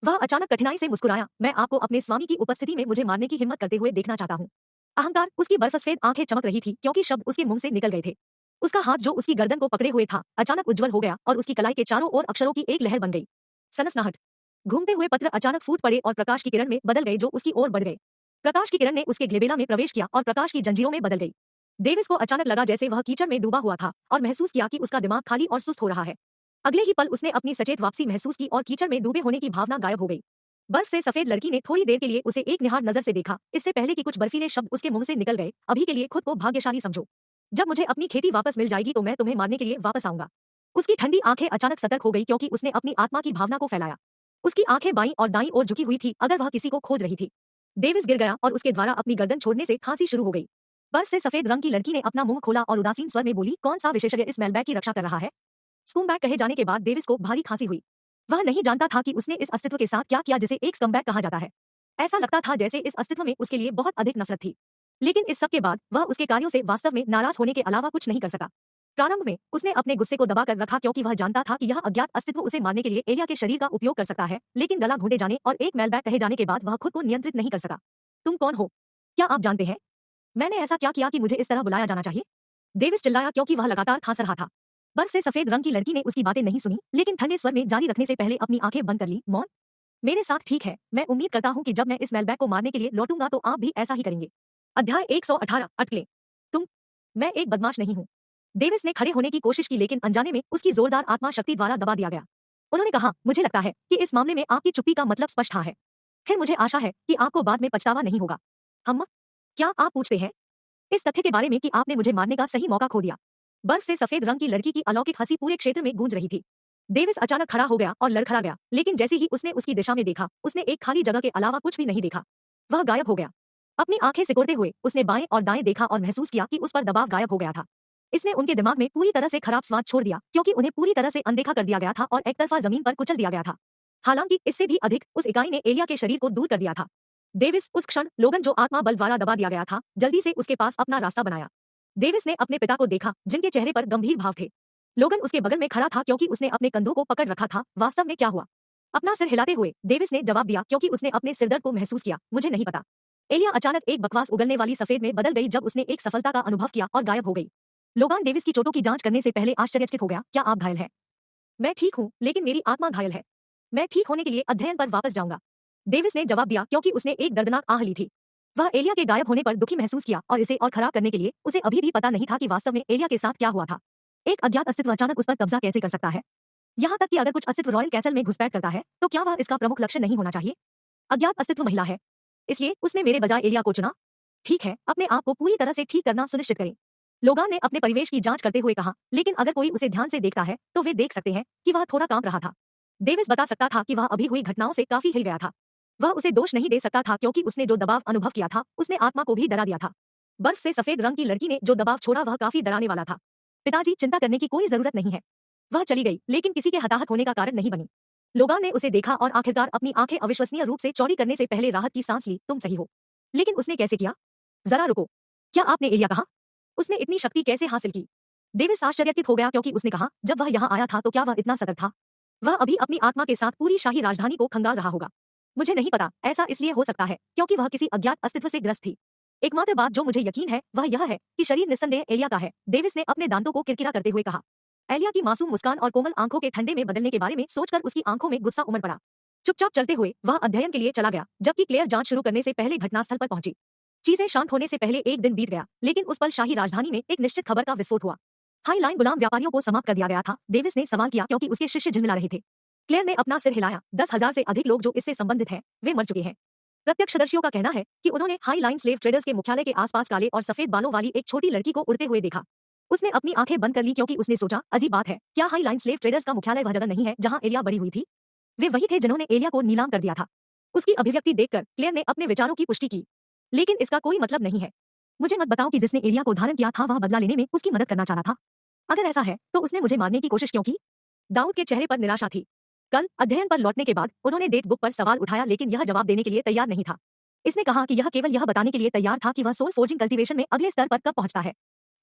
वह अचानक कठिनाई से मुस्कुराया, मैं आपको अपने स्वामी की उपस्थिति में मुझे मारने की हिम्मत करते हुए देखना चाहता हूँ। अहंकार। उसकी बर्फसफेद आंखें चमक रही थी क्योंकि शब्द उसके मुंह से निकल गए थे। उसका हाथ जो उसकी गर्दन को पकड़े हुए था अचानक उज्जवल हो गया और उसकी कलाई के चारों ओर अक्षरों की एक लहर बन गई। सनसनाहट। घूमते हुए पत्र अचानक फूट पड़े और प्रकाश की किरण में बदल गए जो उसकी ओर बढ़ गए। प्रकाश की किरण ने उसके ग्लेबेला में प्रवेश किया और प्रकाश की जंजीरों में बदल गई। डेविस को अचानक लगा जैसे वह कीचड़ में डूबा हुआ था और महसूस किया कि उसका दिमाग खाली और सुस्त हो रहा है। अगले ही पल उसने अपनी सचेत वापसी महसूस की और कीचड़ में डूबे होने की भावना गायब हो गई। बर्फ से सफेद लड़की ने थोड़ी देर के लिए उसे एक निहार नजर से देखा, इससे पहले कि कुछ बर्फीले शब्द उसके मुंह से निकल गए, अभी के लिए खुद को भाग्यशाली समझो। जब मुझे अपनी खेती वापस मिल जाएगी तो मैं तुम्हें मारने के लिए वापस आऊंगा। उसकी ठंडी आंखें अचानक सतर्क हो गई क्योंकि उसने अपनी आत्मा की भावना को फैलाया। उसकी आंखें बाईं और दाईं ओर झुकी हुई थी अगर वह किसी को खोज रही थी। डेविस गिर गया और उसके द्वारा अपनी गर्दन छोड़ने से खांसी शुरू हो गई। बर्फ से सफेद रंग की लड़की ने अपना मुंह खोला और उदासीन स्वर में बोली, कौन सा विशेषज्ञ इस मेलबैग की रक्षा कर रहा है? स्कूमबैग कहे जाने के बाद डेविस को भारी खांसी हुई। वह नहीं जानता था कि उसने इस अस्तित्व के साथ क्या किया जिसे एक स्कमबैग कहा जाता है। ऐसा लगता था जैसे इस अस्तित्व में उसके लिए बहुत अधिक नफरत थी। लेकिन इस सब के बाद वह उसके कार्यों से वास्तव में नाराज होने के अलावा कुछ नहीं कर सका। प्रारंभ में उसने अपने गुस्से को दबाकर रखा क्योंकि वह जानता था कि यह अज्ञात अस्तित्व उसे मारने के लिए एलिया के शरीर का उपयोग कर सकता है, लेकिन गला घोंटे जाने और एक मेलबैग कहे जाने के बाद वह खुद को नियंत्रित नहीं कर सका। तुम कौन हो? क्या आप जानते हैं मैंने ऐसा क्या किया कि मुझे इस तरह बुलाया जाना चाहिए? डेविस चिल्लाया क्योंकि वह लगातार खांस रहा था। बर्फ से सफेद रंग की लड़की ने उसकी बातें नहीं सुनी, लेकिन ठंडे स्वर में जारी रखने से पहले अपनी आंखें बंद कर ली। मौन। मेरे साथ ठीक है, मैं उम्मीद करता हूँ कि जब मैं इस मेलबैग को मारने के लिए लौटूंगा तो आप भी ऐसा ही करेंगे। अध्याय 118 अटकलें। तुम। मैं एक बदमाश नहीं हूँ। डेविस ने खड़े होने की कोशिश की, लेकिन अनजाने में उसकी जोरदार आत्मा शक्ति द्वारा दबा दिया गया। उन्होंने कहा, मुझे लगता है कि इस मामले में आपकी चुप्पी का मतलब स्पष्ट है। फिर मुझे आशा है कि आपको बाद में पछतावा नहीं होगा। हम। क्या आप पूछते हैं इस तथ्य के बारे में कि आपने मुझे मारने का सही मौका खो दिया? बर्फ से सफेद रंग की लड़की की अलौकिक हंसी पूरे क्षेत्र में गूंज रही थी। डेविस अचानक खड़ा हो गया और लड़खड़ा गया, लेकिन जैसे ही उसने उसकी दिशा में देखा, उसने एक खाली जगह के अलावा कुछ भी नहीं देखा। वह गायब हो गया। अपनी आंखें सिकुड़ते हुए उसने बाएं और दाएं देखा और महसूस किया कि उस पर दबाव गायब हो गया था। इसने उनके दिमाग में पूरी तरह से खराब स्वाद छोड़ दिया, क्योंकि उन्हें पूरी तरह से अनदेखा कर दिया गया था और एकतरफा जमीन पर कुचल दिया गया था। हालांकि इससे भी अधिक, उस इकाई ने एलिया के शरीर को दूर कर दिया था। डेविस उस क्षण लोगन जो आत्मा बल द्वारा दबा दिया गया था, जल्दी से उसके पास अपना रास्ता बनाया। डेविस ने अपने पिता को देखा, जिनके चेहरे पर गंभीर भाव थे। लोगन उसके बगल में खड़ा था क्योंकि उसने अपने कंधों को पकड़ रखा था। वास्तव में क्या हुआ? अपना सिर हिलाते हुए डेविस ने जवाब दिया, क्योंकि उसने अपने सिरदर्द को महसूस किया। मुझे नहीं पता। एलिया अचानक एक बकवास उगलने वाली सफेद में बदल गई जब उसने एक सफलता का अनुभव किया और गायब हो गई। लोगान डेविस की चोटों की जांच करने से पहले आश्चर्यचकित हो गया। क्या आप घायल हैं? मैं ठीक हूँ, लेकिन मेरी आत्मा घायल है। मैं ठीक होने के लिए अध्ययन पर वापस जाऊंगा। डेविस ने जवाब दिया, क्योंकि उसने एक दर्दनाक आह ली थी। वह एलिया के गायब होने पर दुखी महसूस किया, और इसे और खराब करने के लिए उसे अभी भी पता नहीं था कि वास्तव में एलिया के साथ क्या हुआ था। एक अज्ञात अस्तित्व अचानक उस पर कब्जा कैसे कर सकता है? यहाँ तक कि अगर कुछ अस्तित्व रॉयल कैसल में घुसपैठ करता है, तो क्या वह इसका प्रमुख लक्ष्य नहीं होना चाहिए? अज्ञात अस्तित्व महिला है, इसलिए उसने मेरे बजाय एलिया को चुना। ठीक है, अपने आप को पूरी तरह से ठीक करना सुनिश्चित करें। लोगान ने अपने परिवेश की जांच करते हुए कहा, लेकिन अगर कोई उसे ध्यान से देखता है तो वे देख सकते हैं कि वह थोड़ा कांप रहा था। डेविस बता सकता था कि वह अभी हुई घटनाओं से काफी हिल गया था। वह उसे दोष नहीं दे सकता था, क्योंकि उसने जो दबाव अनुभव किया था उसने आत्मा को भी डरा दिया था। बर्फ से सफेद रंग की लड़की ने जो दबाव छोड़ा वह काफी डराने वाला था। पिताजी, चिंता करने की कोई जरूरत नहीं है। वह चली गई, लेकिन किसी के हताहत होने का कारण नहीं बनी। लोगान ने उसे देखा और आखिरकार अपनी आंखें अविश्वसनीय रूप से चौड़ी करने से पहले राहत की सांस ली। तुम सही हो, लेकिन उसने कैसे किया? जरा रुको, क्या आपने एलिया कहा? उसने इतनी शक्ति कैसे हासिल की? डेविस आश्चर्यचकित हो गया, क्योंकि उसने कहा, जब वह यहाँ आया था तो क्या वह इतना सतर्क था? वह अभी अपनी आत्मा के साथ पूरी शाही राजधानी को खंगाल रहा होगा। मुझे नहीं पता, ऐसा इसलिए हो सकता है क्योंकि वह किसी अज्ञात अस्तित्व से ग्रस्त थी। एकमात्र बात जो मुझे यकीन है वह यह है कि शरीर निस्संदेह एलिया का है। डेविस ने अपने दांतों को किरकिरा करते हुए कहा। एलिया की मासूम मुस्कान और कोमल आंखों के ठंडे में बदलने के बारे में सोचकर उसकी आंखों में गुस्सा उमड़ पड़ा। चुपचाप चलते हुए वह अध्ययन के लिए चला गया, जबकि क्लेयर जांच शुरू करने से पहले घटनास्थल पर पहुंची। चीजें शांत होने से पहले एक दिन बीत गया, लेकिन उस पल शाही राजधानी में एक निश्चित खबर का विस्फोट हुआ। हाई लाइन गुलाम व्यापारियों को समाप्त कर दिया गया था। डेविस ने सवाल किया, क्योंकि उसके शिष्य झिलमिला रहे थे। क्लेयर ने अपना सिर हिलाया। 10,000 से अधिक लोग जो इससे संबंधित हैं, वे मर चुके हैं। प्रत्यक्षदर्शियों का कहना है कि उन्होंने हाई लाइन स्लेव ट्रेडर्स के मुख्यालय के आसपास काले और सफेद बालों वाली एक छोटी लड़की को उड़ते हुए देखा। उसने अपनी आंखें बंद कर ली, क्योंकि उसने सोचा, अजीब बात है, क्या हाई लाइन स्लेव ट्रेडर्स का मुख्यालय वह जगह नहीं है जहां एलिया बड़ी हुई थी? वे वही थे जिन्होंने एलिया को नीलाम कर दिया था। उसकी अभिव्यक्ति देखकर क्लेयर ने अपने विचारों की पुष्टि की। लेकिन इसका कोई मतलब नहीं है। मुझे मत बताओ कि जिसने एलिया को धारण किया था वह बदला लेने में उसकी मदद करना चाहता था। अगर ऐसा है तो उसने मुझे मारने की कोशिश क्यों की? दाऊद के चेहरे पर निराशा थी। कल अध्ययन पर लौटने के बाद उन्होंने डेट बुक पर सवाल उठाया, लेकिन यह जवाब देने के लिए तैयार नहीं था। इसने कहा कि यह केवल यह बताने के लिए तैयार था कि वह सोल फोर्जिंग कल्टीवेशन में अगले स्तर पर कब पहुंचता है।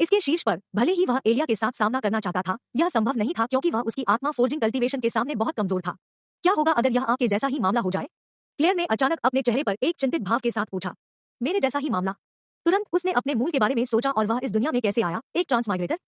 इसके शीर्ष पर भले ही वह एलिया के साथ सामना करना चाहता था, यह संभव नहीं था, क्योंकि वह उसकी आत्मा फोर्जिंग कल्टीवेशन के सामने बहुत कमजोर था। क्या होगा अगर यह आपके जैसा ही मामला हो जाए? क्लेयर ने अचानक अपने चेहरे पर एक चिंतित भाव के साथ पूछा। मेरे जैसा ही मामला? तुरंत उसने अपने मूल के बारे में सोचा और वह इस दुनिया में कैसे आया, एक ट्रांसमाइग्रेटर?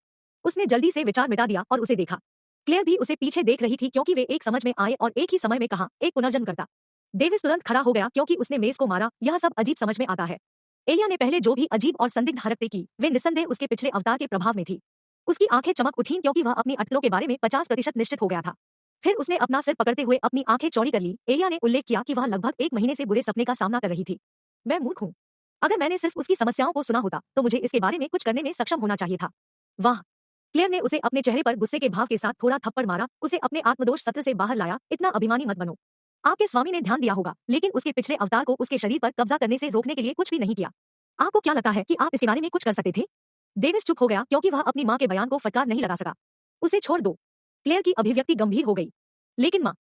उसने जल्दी से विचार मिटा दिया और उसे देखा। क्लेयर भी उसे पीछे देख रही थी, क्योंकि वे एक समझ में आए और एक ही समय में कहा, एक पुनर्जन्म करता। डेविस तुरंत खड़ा हो गया, क्योंकि उसने मेज को मारा। यह सब अजीब समझ में आता है। एलिया ने पहले जो भी अजीब और संदिग्ध हरकतें की, वे निस्संदेह उसके पिछले अवतार के प्रभाव में थी। उसकी आंखें चमक उठीं, क्योंकि वह अपनी अटकलों के बारे में 50% निश्चित हो गया था। फिर उसने अपना सिर पकड़ते हुए अपनी आंखें चौड़ी कर ली। एलिया ने उल्लेख किया कि वह लगभग 1 महीने से बुरे सपने का सामना कर रही थी। मैं मूर्ख हूँ। अगर मैंने सिर्फ उसकी समस्याओं को सुना होता तो मुझे इसके बारे में कुछ करने में सक्षम होना चाहिए था। वाह! क्लेयर ने उसे अपने चेहरे पर गुस्से के भाव के साथ थोड़ा थप्पड़ मारा, उसे अपने आत्मदोष सत्र से बाहर लाया। इतना अभिमानी मत बनो। आपके स्वामी ने ध्यान दिया होगा, लेकिन उसके पिछले अवतार को उसके शरीर पर कब्जा करने से रोकने के लिए कुछ भी नहीं किया। आपको क्या लगता है कि आप इसके बारे में कुछ कर सकते थे? डेविस चुप हो गया, क्योंकि वह अपनी माँ के बयान को फटकार नहीं लगा सका। उसे छोड़ दो। क्लेयर की अभिव्यक्ति गंभीर हो गई। लेकिन माँ,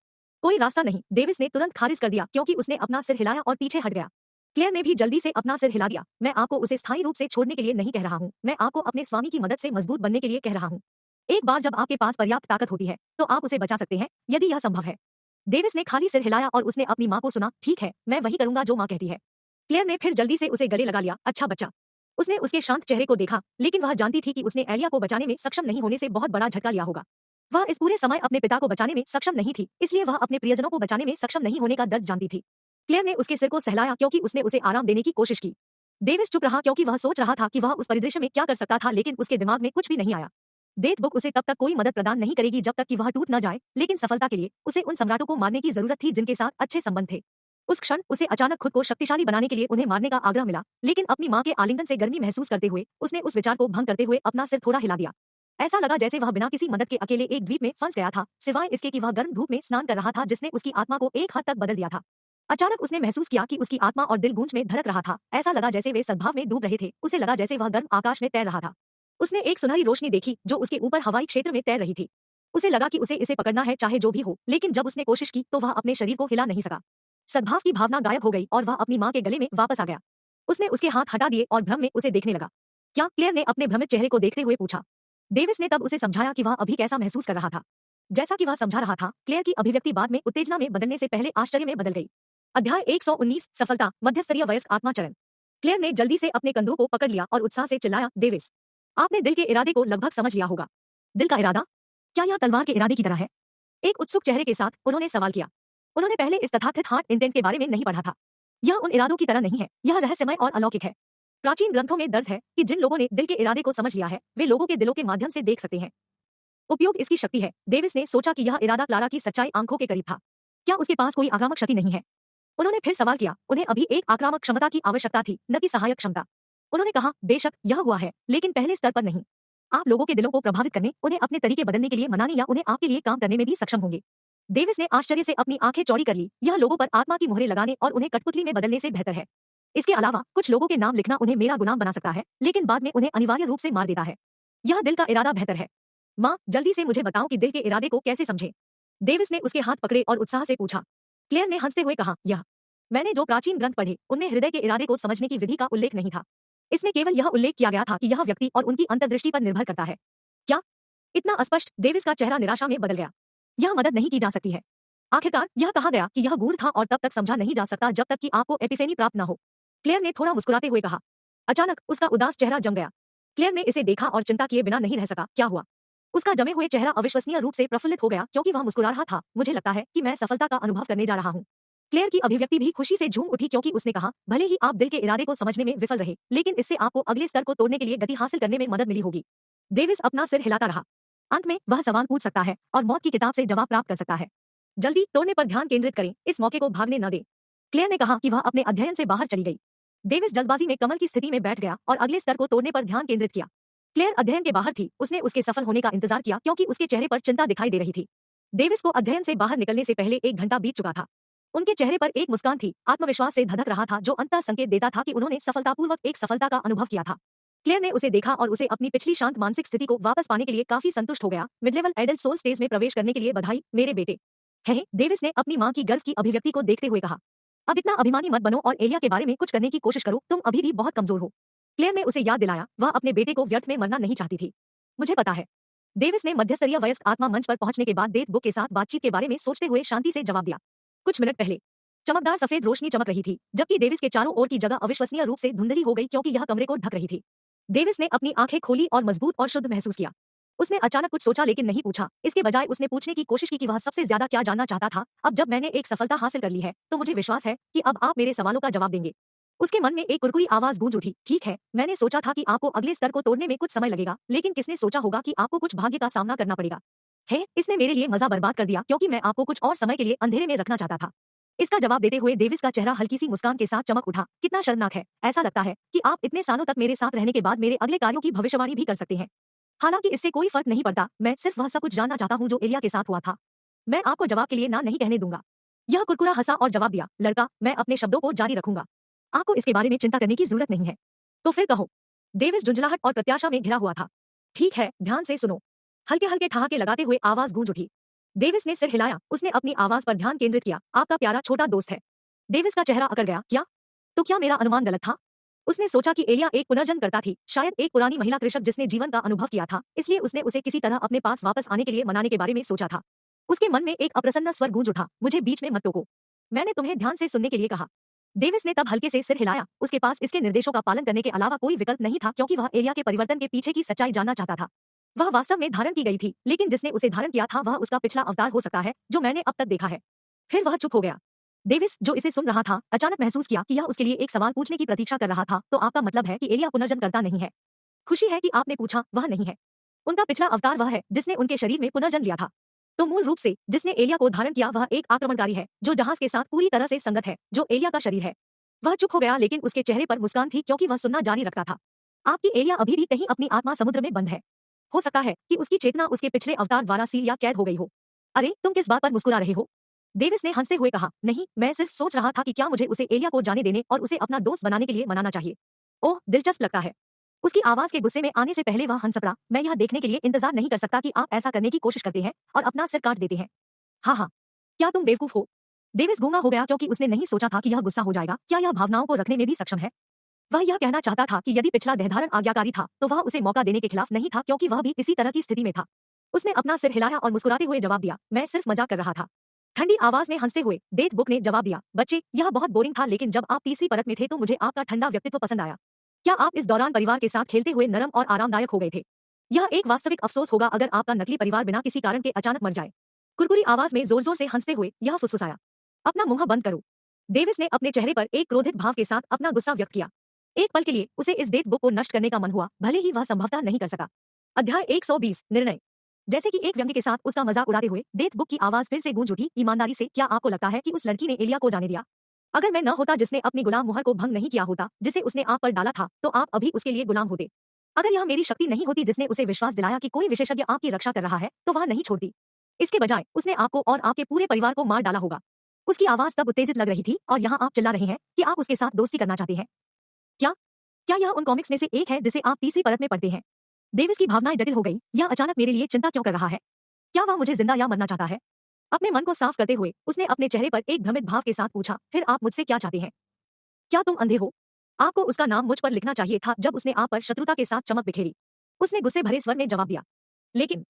कोई रास्ता नहीं। डेविस ने तुरंत खारिज कर दिया, क्योंकि उसने अपना सिर हिलाया और पीछे हट गया। क्लेयर ने भी जल्दी से अपना सिर हिला दिया। मैं आपको उसे स्थायी रूप से छोड़ने के लिए नहीं कह रहा हूँ, मैं आपको अपने स्वामी की मदद से मजबूत बनने के लिए कह रहा हूँ। एक बार जब आपके पास पर्याप्त ताकत होती है तो आप उसे बचा सकते हैं, यदि यह संभव है। डेविस ने खाली सिर हिलाया और उसने अपनी माँ को सुना। ठीक है, मैं वही करूंगा जो माँ कहती है। क्लेयर ने फिर जल्दी से उसे गले लगा लिया। अच्छा बच्चा। उसने उसके शांत चेहरे को देखा, लेकिन वह जानती थी कि उसने एलिया को बचाने में सक्षम नहीं होने से बहुत बड़ा झटका लिया होगा। वह इस पूरे समय अपने पिता को बचाने में सक्षम नहीं थी, इसलिए वह अपने प्रियजनों को बचाने में सक्षम नहीं होने का दर्द जानती थी। क्लेयर ने उसके सिर को सहलाया क्योंकि उसने उसे आराम देने की कोशिश की। डेविस चुप रहा क्योंकि वह सोच रहा था कि वह उस परिदृश्य में क्या कर सकता था, लेकिन उसके दिमाग में कुछ भी नहीं आया। डेथ बुक उसे तब तक कोई मदद प्रदान नहीं करेगी जब तक कि वह टूट न जाए, लेकिन सफलता के लिए उसे उन सम्राटों को मारने की जरूरत थी जिनके साथ अच्छे संबंध थे। उस क्षण उसे अचानक खुद को शक्तिशाली बनाने के लिए उन्हें मारने का आग्रह मिला, लेकिन अपनी मां के आलिंगन से गर्मी महसूस करते हुए उसने उस विचार को भंग करते हुए अपना सिर थोड़ा हिला दिया। ऐसा लगा जैसे वह बिना किसी मदद के अकेले एक द्वीप में फंस गया था, सिवाय इसके कि वह गर्म धूप में स्नान कर रहा था जिसने उसकी आत्मा को एक हद तक बदल दिया था। अचानक उसने महसूस किया कि उसकी आत्मा और दिल गूंज में धड़क रहा था। ऐसा लगा जैसे वे सद्भाव में डूब रहे थे। उसे लगा जैसे वह गर्म आकाश में तैर रहा था। उसने एक सुनहरी रोशनी देखी जो उसके ऊपर हवाई क्षेत्र में तैर रही थी। उसे लगा कि उसे इसे पकड़ना है चाहे जो भी हो, लेकिन जब उसने कोशिश की तो वह अपने शरीर को हिला नहीं सका। सद्भाव की भावना गायब हो गई और वह अपनी मां के गले में वापस आ गया। उसने उसके हाथ हटा दिए और भ्रम में उसे देखने लगा। क्या? क्लेयर ने अपने भ्रमित चेहरे को देखते हुए पूछा। डेविस ने तब उसे समझाया कि वह अभी कैसा महसूस कर रहा था। जैसा कि वह समझा रहा था, क्लेयर की अभिव्यक्ति बाद में उत्तेजना में बदलने से पहले आश्चर्य में बदल गई। अध्याय 119 सफलता मध्यस्तरीय वयस्क आत्मा चरण। क्लेयर ने जल्दी से अपने कंधों को पकड़ लिया और उत्साह से चिल्लाया, डेविस, आपने दिल के इरादे को लगभग समझ लिया होगा। दिल का इरादा? क्या यह तलवार के इरादे की तरह है? एक उत्सुक चेहरे के साथ उन्होंने सवाल किया। उन्होंने पहले इस तथाकथित हार्ट इंटेंट के बारे में नहीं पढ़ा था। यह उन इरादों की तरह नहीं है, यह रहस्यमय और अलौकिक है। प्राचीन ग्रंथों में दर्ज है कि जिन लोगों ने दिल के इरादे को समझ लिया है, वे लोगों के दिलों के माध्यम से देख सकते हैं। उपयोग इसकी शक्ति है। डेविस ने सोचा कि यह इरादा क्लारा की सच्चाई आंखों के करीब था। क्या उसके पास कोई आक्रामक शक्ति नहीं है? उन्होंने फिर सवाल किया। उन्हें अभी एक आक्रामक क्षमता की आवश्यकता थी, न कि सहायक क्षमता। उन्होंने कहा, बेशक यह हुआ है, लेकिन पहले स्तर पर नहीं। आप लोगों के दिलों को प्रभावित करने, उन्हें अपने तरीके बदलने के लिए मनाने या उन्हें आपके लिए काम करने में भी सक्षम होंगे। डेविस ने आश्चर्य से अपनी आंखें चौड़ी कर ली। यह लोगों पर आत्मा की मुहरें लगाने और उन्हें कठपुतली में बदलने से बेहतर है। इसके अलावा कुछ लोगों के नाम लिखना उन्हें मेरा गुलाम बना सकता है, लेकिन बाद में उन्हें अनिवार्य रूप से मार देता है। यह दिल का इरादा बेहतर है। माँ, जल्दी से मुझे बताओ कि दिल के इरादे को कैसे समझें। डेविस ने उसके हाथ पकड़े और उत्साह से पूछा। क्लेयर ने हंसते हुए कहा, यह मैंने जो प्राचीन ग्रंथ पढ़े उनमें हृदय के इरादे को समझने की विधि का उल्लेख नहीं था। इसमें केवल यह उल्लेख किया गया था कि यह व्यक्ति और उनकी अंतर्दृष्टि पर निर्भर करता है। क्या? इतना अस्पष्ट? डेविस का चेहरा निराशा में बदल गया। यह मदद नहीं की जा सकती है। आखिरकार यह कहा गया कि यह गूढ़ था और तब तक समझा नहीं जा सकता जब तक कि आपको एपिफेनी प्राप्त न हो। क्लेयर ने थोड़ा मुस्कुराते हुए कहा। अचानक उसका उदास चेहरा जम गया। क्लेयर ने इसे देखा और चिंता किए बिना नहीं रह सका। क्या हुआ? उसका जमे हुए चेहरा अविश्वसनीय रूप से प्रफुल्लित हो गया क्योंकि वह मुस्कुरा रहा था। मुझे लगता है कि मैं सफलता का अनुभव करने जा रहा हूँ। क्लेयर की अभिव्यक्ति भी खुशी से झूम उठी क्योंकि उसने कहा, भले ही आप दिल के इरादे को समझने में विफल रहे, लेकिन इससे आपको अगले स्तर को तोड़ने के लिए गति हासिल करने में मदद मिली होगी। डेविस अपना सिर हिलाता रहा। अंत में वह सवाल पूछ सकता है और मौत की किताब से जवाब प्राप्त कर सकता है। जल्दी तोड़ने पर ध्यान केंद्रित करें, इस मौके को भागने न दें। क्लेयर ने कहा कि वह अपने अध्ययन से बाहर चली गई। डेविस जल्दबाजी में कमल की स्थिति में बैठ गया और अगले स्तर को तोड़ने पर ध्यान केंद्रित किया। क्लेयर अध्ययन के बाहर थी। उसने उसके सफल होने का इंतजार किया क्योंकि उसके चेहरे पर चिंता दिखाई दे रही थी। डेविस को अध्ययन से बाहर निकलने से पहले 1 घंटा बीत चुका था। उनके चेहरे पर एक मुस्कान थी, आत्मविश्वास से धधक रहा था जो अंततः संकेत देता था कि उन्होंने सफलतापूर्वक एक सफलता का अनुभव किया था। क्लेयर ने उसे देखा और उसे अपनी पिछली शांत मानसिक स्थिति को वापस पाने के लिए काफी संतुष्ट हो गया। Mid level adult soul stage में प्रवेश करने के लिए बधाई मेरे बेटे। है डेविस ने अपनी मां की गर्व की अभिव्यक्ति को देखते हुए कहा। अब इतना अभिमानी मत बनो और एलिया के बारे में कुछ करने की कोशिश करो, तुम अभी भी बहुत कमजोर हो। क्लेयर ने उसे याद दिलाया, वह अपने बेटे को व्यर्थ में मरना नहीं चाहती थी। मुझे पता है। डेविस ने मध्यस्तरीय वयस्क आत्मा मंच पर पहुंचने के बाद डेथ बुक के साथ बातचीत के बारे में सोचते हुए शांति से जवाब दिया। कुछ मिनट पहले चमकदार सफेद रोशनी चमक रही थी, जबकि डेविस के चारों ओर की जगह अविश्वसनीय रूप से धुंधली हो गई क्योंकि यह कमरे को ढक रही थी। डेविस ने अपनी आंखें खोली और मजबूत और शुद्ध महसूस किया। उसने अचानक कुछ सोचा लेकिन नहीं पूछा। इसके बजाय उसने पूछने की कोशिश की कि वह सबसे ज्यादा क्या जानना चाहता था। अब जब मैंने एक सफलता हासिल कर ली है, तो मुझे विश्वास है कि अब आप मेरे सवालों का जवाब देंगे। उसके मन में एक कुरकुरी आवाज गूंज उठी। ठीक है, मैंने सोचा था कि आपको अगले स्तर को तोड़ने में कुछ समय लगेगा, लेकिन किसने सोचा होगा कि आपको कुछ भाग्य का सामना करना पड़ेगा। है, इसने मेरे लिए मजा बर्बाद कर दिया क्योंकि मैं आपको कुछ और समय के लिए अंधेरे में रखना चाहता था। इसका जवाब देते हुए डेविस का चेहरा हल्की सी मुस्कान के साथ चमक उठा। कितना शर्मनाक है, ऐसा लगता है कि आप इतने सालों तक मेरे साथ रहने के बाद मेरे अगले कार्यों की भविष्यवाणी भी कर सकते हैं। हालांकि इससे कोई फर्क नहीं पड़ता, मैं सिर्फ वह सब कुछ जानना चाहता हूँ जो एलिया के साथ हुआ था। मैं आपको जवाब के लिए ना नहीं कहने दूंगा। यह कुरकुरा हंसा और जवाब दिया, लड़का, मैं अपने शब्दों को जारी रखूंगा। आपको इसके बारे में चिंता करने की जरूरत नहीं है। तो फिर कहो। डेविस झुंझलाहट और प्रत्याशा में घिरा हुआ था। ठीक है, ध्यान से सुनो। हल्के हल्के ठहाके लगाते हुए आवाज गूंज उठी। डेविस ने सिर हिलाया। उसने अपनी आवाज पर ध्यान केंद्रित किया। आपका प्यारा छोटा दोस्त है। डेविस का चेहरा अकड़ गया। क्या? तो क्या मेरा अनुमान गलत था? उसने सोचा कि एलिया एक पुनर्जन्म करता थी, शायद एक पुरानी महिला कृषक जिसने जीवन का अनुभव किया था, इसलिए उसने उसे किसी तरह अपने पास वापस आने के लिए मनाने के बारे में सोचा था। उसके मन में एक अप्रसन्न स्वर गूंज उठा। मुझे बीच में मत टोको। मैंने तुम्हें ध्यान से सुनने के लिए कहा। डेविस ने तब हल्के से सिर हिलाया। उसके पास इसके निर्देशों का पालन करने के अलावा कोई विकल्प नहीं था, क्योंकि वह एलिया के परिवर्तन के पीछे की सच्चाई जानना चाहता था। वह वास्तव में धारण की गई थी, लेकिन जिसने उसे धारण किया था वह उसका पिछला अवतार हो सकता है जो मैंने अब तक देखा है। फिर वह चुप हो गया। डेविस, जो इसे सुन रहा था, अचानक महसूस किया कि यह उसके लिए एक सवाल पूछने की प्रतीक्षा कर रहा था। तो आपका मतलब है कि एलिया पुनर्जन्म करता नहीं है? खुशी है कि आपने पूछा, वह नहीं है। उनका पिछला अवतार वह है जिसने उनके शरीर में पुनर्जन्म लिया था। तो मूल रूप से जिसने एलिया को धारण किया वह एक आक्रमणकारी है जो जहाज के साथ पूरी तरह से संगत है, जो एलिया का शरीर है। वह चुप हो गया, लेकिन उसके चेहरे पर मुस्कान थी क्योंकि वह सुनना जारी रखता था। आपकी एलिया अभी भी कहीं अपनी आत्मा समुद्र में बंद है। हो सकता है कि उसकी चेतना उसके पिछले अवतार द्वारा सील या कैद हो गई हो। अरे, तुम किस बात पर मुस्कुरा रहे हो? डेविस ने हंसते हुए कहा, नहीं, मैं सिर्फ सोच रहा था कि क्या मुझे उसे एलिया को जाने देने और उसे अपना दोस्त बनाने के लिए मनाना चाहिए। ओह, दिलचस्प लगता है। उसकी आवाज के गुस्से में आने से पहले वह हंस पड़ा। मैं यह देखने के लिए इंतजार नहीं कर सकता कि आप ऐसा करने की कोशिश करते हैं और अपना सिर काट देते हैं। हाँ हाँ, क्या तुम बेवकूफ हो? डेविस गूंगा हो गया क्योंकि उसने नहीं सोचा था कि यह गुस्सा हो जाएगा। क्या यह भावनाओं को रखने में भी सक्षम है? वह यह कहना चाहता था कि यदि पिछला देहधारण आज्ञाकारी था तो वह उसे मौका देने के खिलाफ नहीं था, क्योंकि वह भी इसी तरह की स्थिति में था। उसने अपना सिर हिलाया और मुस्कुराते हुए जवाब दिया, मैं सिर्फ मजाक कर रहा था। ठंडी आवाज में हंसते हुए डेथ बुक ने जवाब दिया, बच्चे, यह बहुत बोरिंग था, लेकिन जब आप तीसरी परत में थे तो मुझे आपका ठंडा व्यक्तित्व पसंद आया। क्या आप इस दौरान परिवार के साथ खेलते हुए नरम और आरामदायक हो गए थे? यह एक वास्तविक अफसोस होगा अगर आपका नकली परिवार बिना किसी कारण के अचानक मर जाए। कुरकुरी आवाज में जोर जोर से हंसते हुए यह फुसफुसाया, अपना मुंह बंद करो। डेविस ने अपने चेहरे पर एक क्रोधित भाव के साथ अपना गुस्सा व्यक्त किया। एक पल के लिए उसे इस डेट बुक को नष्ट करने का मन हुआ, भले ही वह संभवतः नहीं कर सका। अध्याय 120 निर्णय। जैसे कि एक व्यंग्य के साथ उसका मजाक उड़ाते हुए डेथ बुक की आवाज फिर से गूंज उठी, ईमानदारी से, क्या आपको लगता है कि उस लड़की ने एलिया को जाने दिया? अगर मैं न होता जिसने अपनी गुलाम मुहर को भंग नहीं किया होता जिसे उसने आप पर डाला था, तो आप अभी उसके लिए गुलाम होते। अगर यह मेरी शक्ति नहीं होती जिसने उसे विश्वास दिलाया कि कोई विशेषज्ञ आपकी रक्षा कर रहा है, तो वह नहीं छोड़ती। इसके बजाय उसने आपको और आपके पूरे परिवार को मार डाला होगा। उसकी आवाज तब उत्तेजित लग रही थी और यहाँ आप चिल्ला रहे हैं कि आप उसके साथ दोस्ती करना चाहते हैं। क्या क्या यह उन कॉमिक्स में से एक है जिसे आप तीसरी परत में पढ़ते हैं? डेविस की भावनाएं जटिल हो गई। यह अचानक मेरे लिए चिंता क्यों कर रहा है? क्या वह मुझे जिंदा या मरना चाहता है? अपने मन को साफ करते हुए उसने अपने चेहरे पर एक भ्रमित भाव के साथ पूछा, फिर आप मुझसे क्या चाहते हैं? क्या तुम अंधे हो? आपको उसका नाम मुझ पर लिखना चाहिए था जब उसने आप पर शत्रुता के साथ चमक बिखेरी। उसने गुस्से भरे स्वर में जवाब दिया। लेकिन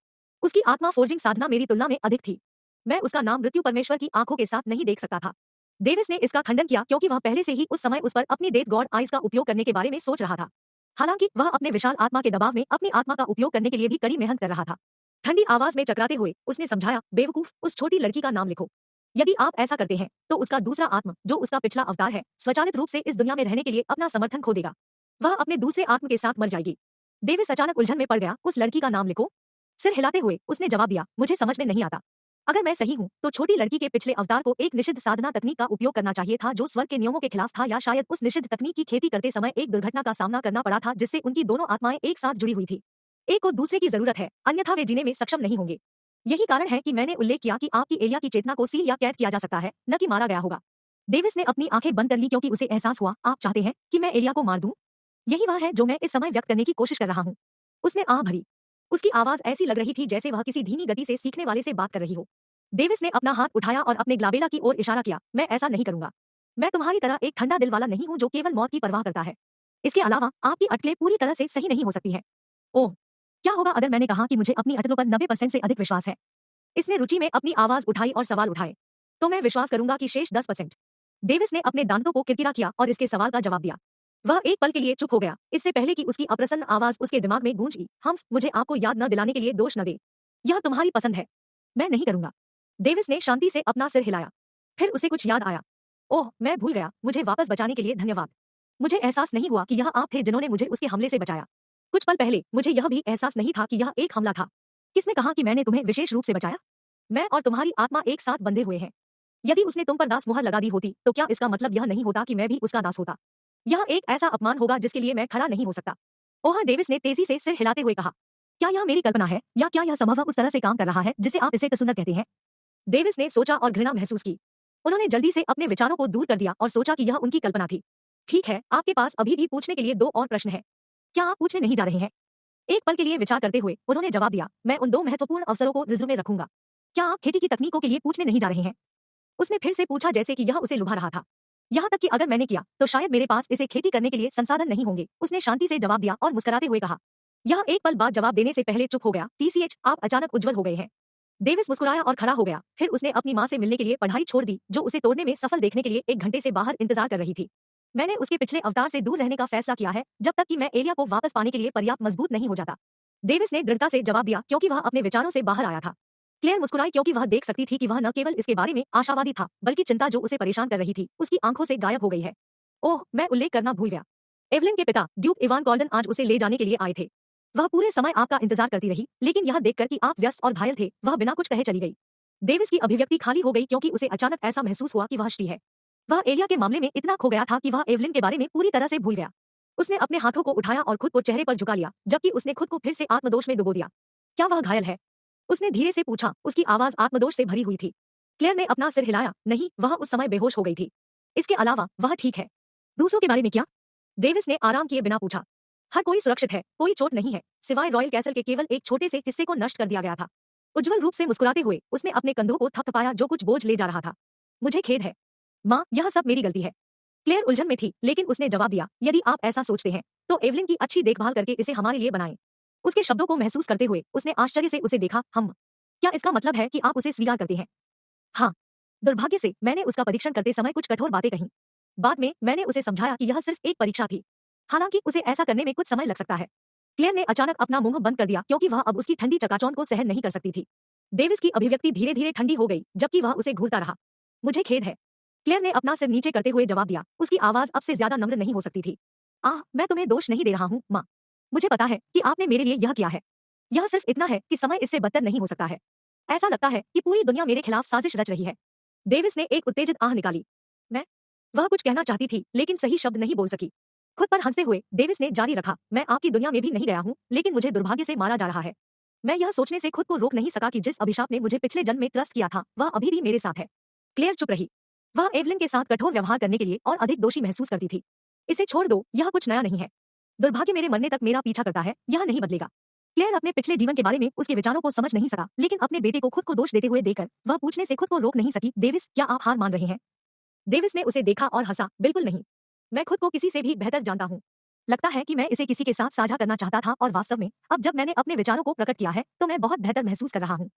उसकी आत्मा फोर्जिंग साधना मेरी तुलना में अधिक थी। मैं उसका नाम मृत्यु परमेश्वर की आंखों के साथ नहीं देख सकता था। डेविस ने इसका खंडन किया क्योंकि वह पहले से ही उस समय उस पर अपनी डेथ गॉड आइज का उपयोग करने के बारे में सोच रहा था। हालांकि वह अपने विशाल आत्मा के दबाव में अपनी आत्मा का उपयोग करने के लिए भी कड़ी मेहनत कर रहा था। ठंडी आवाज में चकराते हुए उसने समझाया, बेवकूफ, उस छोटी लड़की का नाम लिखो। यदि आप ऐसा करते हैं तो उसका दूसरा आत्मा, जो उसका पिछला अवतार है, स्वचालित रूप से इस दुनिया में रहने के लिए अपना समर्थन खो देगा। वह अपने दूसरे आत्म के साथ मर जाएगी। डेविस अचानक उलझन में पड़ गया। उस लड़की का नाम लिखो? सिर हिलाते हुए उसने जवाब दिया, मुझे समझ में नहीं आता। अगर मैं सही हूँ तो छोटी लड़की के पिछले अवतार को एक निषिद्ध साधना तकनीक का उपयोग करना चाहिए था जो स्वर्ग के नियमों के खिलाफ था, या शायद उस निषिद्ध तकनीक की खेती करते समय एक दुर्घटना का सामना करना पड़ा था जिससे उनकी दोनों आत्माएं एक साथ जुड़ी हुई थी। एक को दूसरे की जरूरत है, अन्यथा वे जीने में सक्षम नहीं होंगे। यही कारण है कि मैंने उल्लेख किया कि आपकी एलिया की चेतना को सील या कैद किया जा सकता है, न कि मारा गया होगा। डेविस ने अपनी आंखें बंद कर ली क्योंकि उसे एहसास हुआ, आप चाहते हैं कि मैं एलिया को मार दूं? यही वह है जो मैं इस समय व्यक्त करने की कोशिश कर रहा हूँ। उसने आह भरी। उसकी आवाज ऐसी लग रही थी जैसे वह किसी धीमी गति से सीखने वाले से बात कर रही हो। डेविस ने अपना हाथ उठाया और अपने ग्लाबेला की ओर इशारा किया, मैं ऐसा नहीं करूंगा। मैं तुम्हारी तरह एक ठंडा दिल वाला नहीं हूं जो केवल मौत की परवाह करता है। इसके अलावा आपकी अटकलें पूरी तरह से सही नहीं हो सकती हैं। ओह, क्या होगा अगर मैंने कहा कि मुझे अपनी अटकलों पर 90% से अधिक विश्वास है? इसने रुचि में अपनी आवाज उठाई और सवाल उठाए। तो मैं विश्वास करूंगा कि शेष 10%। डेविस ने अपने दांतों को किरकिरा किया और इसके सवाल का जवाब दिया। वह एक पल के लिए चुप हो गया, इससे पहले कि उसकी अप्रसन्न आवाज उसके दिमाग में गूंजी, हम्फ, मुझे आपको याद न दिलाने के लिए दोष न दे। यह तुम्हारी पसंद है। मैं नहीं करूंगा। डेविस ने शांति से अपना सिर हिलाया। फिर उसे कुछ याद आया। ओह, मैं भूल गया, मुझे वापस बचाने के लिए धन्यवाद। मुझे एहसास नहीं हुआ कि यह आप थे जिन्होंने मुझे उसके हमले से बचाया। कुछ पल पहले मुझे यह भी एहसास नहीं था कि यह एक हमला था। किसने कहा कि मैंने तुम्हें विशेष रूप से बचाया? मैं और तुम्हारी आत्मा एक साथ बंधे हुए हैं। यदि उसने तुम पर दास मुहर लगा दी होती तो क्या इसका मतलब यह नहीं होता कि मैं भी उसका दास होता? यह एक ऐसा अपमान होगा जिसके लिए मैं खड़ा नहीं हो सकता। ओह, डेविस ने तेजी से सिर हिलाते हुए कहा, क्या यह मेरी कल्पना है या क्या यह संभव उस तरह से काम कर रहा है जिसे आप इसे तसुन्नत कहते हैं? डेविस ने सोचा और घृणा महसूस की। उन्होंने जल्दी से अपने विचारों को दूर कर दिया और सोचा कि यह उनकी कल्पना थी। ठीक है, आपके पास अभी भी पूछने के लिए 2 और प्रश्न हैं। क्या आप पूछने नहीं जा रहे हैं? एक पल के लिए विचार करते हुए उन्होंने जवाब दिया, मैं उन 2 महत्वपूर्ण अवसरों को रिजर्व में रखूंगा। क्या आप खेती की तकनीकों के लिए पूछने नहीं जा रहे हैं? उसने फिर से पूछा जैसे कि यह उसे लुभा रहा था। यहाँ तक कि अगर मैंने किया तो शायद मेरे पास इसे खेती करने के लिए संसाधन नहीं होंगे। उसने शांति से जवाब दिया और मुस्कुराते हुए कहा। यह एक पल बाद जवाब देने से पहले चुप हो गया। TCH, आप अचानक उज्जवल हो गए हैं। डेविस मुस्कुराया और खड़ा हो गया। फिर उसने अपनी माँ से मिलने के लिए पढ़ाई छोड़ दी, जो उसे तोड़ने में सफल देखने के लिए 1 घंटे से बाहर इंतजार कर रही थी। मैंने उसके पिछले अवतार से दूर रहने का फैसला किया है, जब तक कि मैं एलिया को वापस पाने के लिए पर्याप्त मजबूत नहीं हो जाता। डेविस ने दृढ़ता से जवाब दिया, क्योंकि वह अपने विचारों से बाहर आया था। क्लेयर मुस्कुराई, क्योंकि वह देख सकती थी कि वह न केवल इसके बारे में आशावादी था, बल्कि चिंता जो उसे परेशान कर रही थी उसकी आंखों से गायब हो गई है। ओह, मैं उल्लेख करना भूल गया। एवलिन के पिता ड्यूक इवान गॉल्डन आज उसे ले जाने के लिए आए थे। वह पूरे समय आपका इंतजार करती रही, लेकिन यह देखकर कि आप व्यस्त और घायल थे, वह बिना कुछ कहे चली गई। डेविस की अभिव्यक्ति खाली हो गई, क्योंकि उसे अचानक ऐसा महसूस हुआ कि वह हँसती है। वह एलिया के मामले में इतना खो गया था कि वह एवलिन के बारे में पूरी तरह से भूल गया। उसने अपने हाथों को उठाया और खुद को चेहरे पर झुका लिया, जबकि उसने खुद को फिर से आत्मदोष में डुबो दिया। क्या वह घायल है? उसने धीरे से पूछा, उसकी आवाज आत्मदोष से भरी हुई थी। क्लेयर ने अपना सिर हिलाया, नहीं, वह उस समय बेहोश हो गई थी। इसके अलावा वह ठीक है। दूसरों के बारे में क्या? डेविस ने आराम किए बिना पूछा। हर कोई सुरक्षित है, कोई चोट नहीं है, सिवाय रॉयल कैसल के केवल एक छोटे से हिस्से को नष्ट कर दिया गया था। उज्जवल रूप से मुस्कुराते हुए उसने अपने कंधों को थपथपाया, जो कुछ बोझ ले जा रहा था। मुझे खेद है माँ, यह सब मेरी गलती है। क्लेयर उलझन में थी, लेकिन उसने जवाब दिया, यदि आप ऐसा सोचते हैं तो एवलिन की अच्छी देखभाल करके इसे हमारे लिए बनाएं। उसके शब्दों को महसूस करते हुए उसने आश्चर्य से उसे देखा। हम? क्या इसका मतलब है कि आप उसे स्वीकार करते हैं? हाँ। दुर्भाग्य से मैंने उसका परीक्षण करते समय कुछ कठोर बातें कहीं। बाद में मैंने उसे समझाया कि यह सिर्फ एक परीक्षा थी, हालांकि उसे ऐसा करने में कुछ समय लग सकता है। क्लेयर ने अचानक अपना मुंह बंद कर दिया, क्योंकि वह अब उसकी ठंडी चकाचौंध को सहन नहीं कर सकती थी। डेविस की अभिव्यक्ति धीरे धीरे ठंडी हो गई, जबकि वह उसे घूरता रहा। मुझे खेद है। क्लेयर ने अपना सिर नीचे करते हुए जवाब दिया। उसकी आवाज अब से ज्यादा नम्र नहीं हो सकती थी। मैं तुम्हें दोष नहीं दे रहा हूँ माँ। मुझे पता है कि आपने मेरे लिए यह किया है। यह सिर्फ इतना है कि समय इससे बदतर नहीं हो सकता है। ऐसा लगता है कि पूरी दुनिया मेरे खिलाफ साजिश रच रही है। डेविस ने एक उत्तेजित आह निकाली। मैं? वह कुछ कहना चाहती थी, लेकिन सही शब्द नहीं बोल सकी। खुद पर हंसते हुए डेविस ने जारी रखा, मैं आपकी दुनिया में भी नहीं गया हूँ, लेकिन मुझे दुर्भाग्य से मारा जा रहा है। मैं यह सोचने से खुद को रोक नहीं सका कि जिस अभिशाप ने मुझे पिछले जन्म में त्रस्त किया था, वह अभी भी मेरे साथ है। क्लेयर चुप रही। वह एवलिन के साथ कठोर व्यवहार करने के लिए और अधिक दोषी महसूस करती थी। इसे छोड़ दो, यह कुछ नया नहीं है। दुर्भाग्य मेरे मरने तक मेरा पीछा करता है, यह नहीं बदलेगा। क्लेयर अपने पिछले जीवन के बारे में उसके विचारों को समझ नहीं सका, लेकिन अपने बेटे को खुद को दोष देते हुए देखकर वह पूछने से खुद को रोक नहीं सकी, डेविस, क्या आप हार मान रहे हैं? डेविस ने उसे देखा और हंसा, बिल्कुल नहीं। मैं खुद को किसी से भी बेहतर जानता हूँ। लगता है कि मैं इसे किसी के साथ साझा करना चाहता था, और वास्तव में अब जब मैंने अपने विचारों को प्रकट किया है तो मैं बहुत बेहतर महसूस कर रहा हूँ।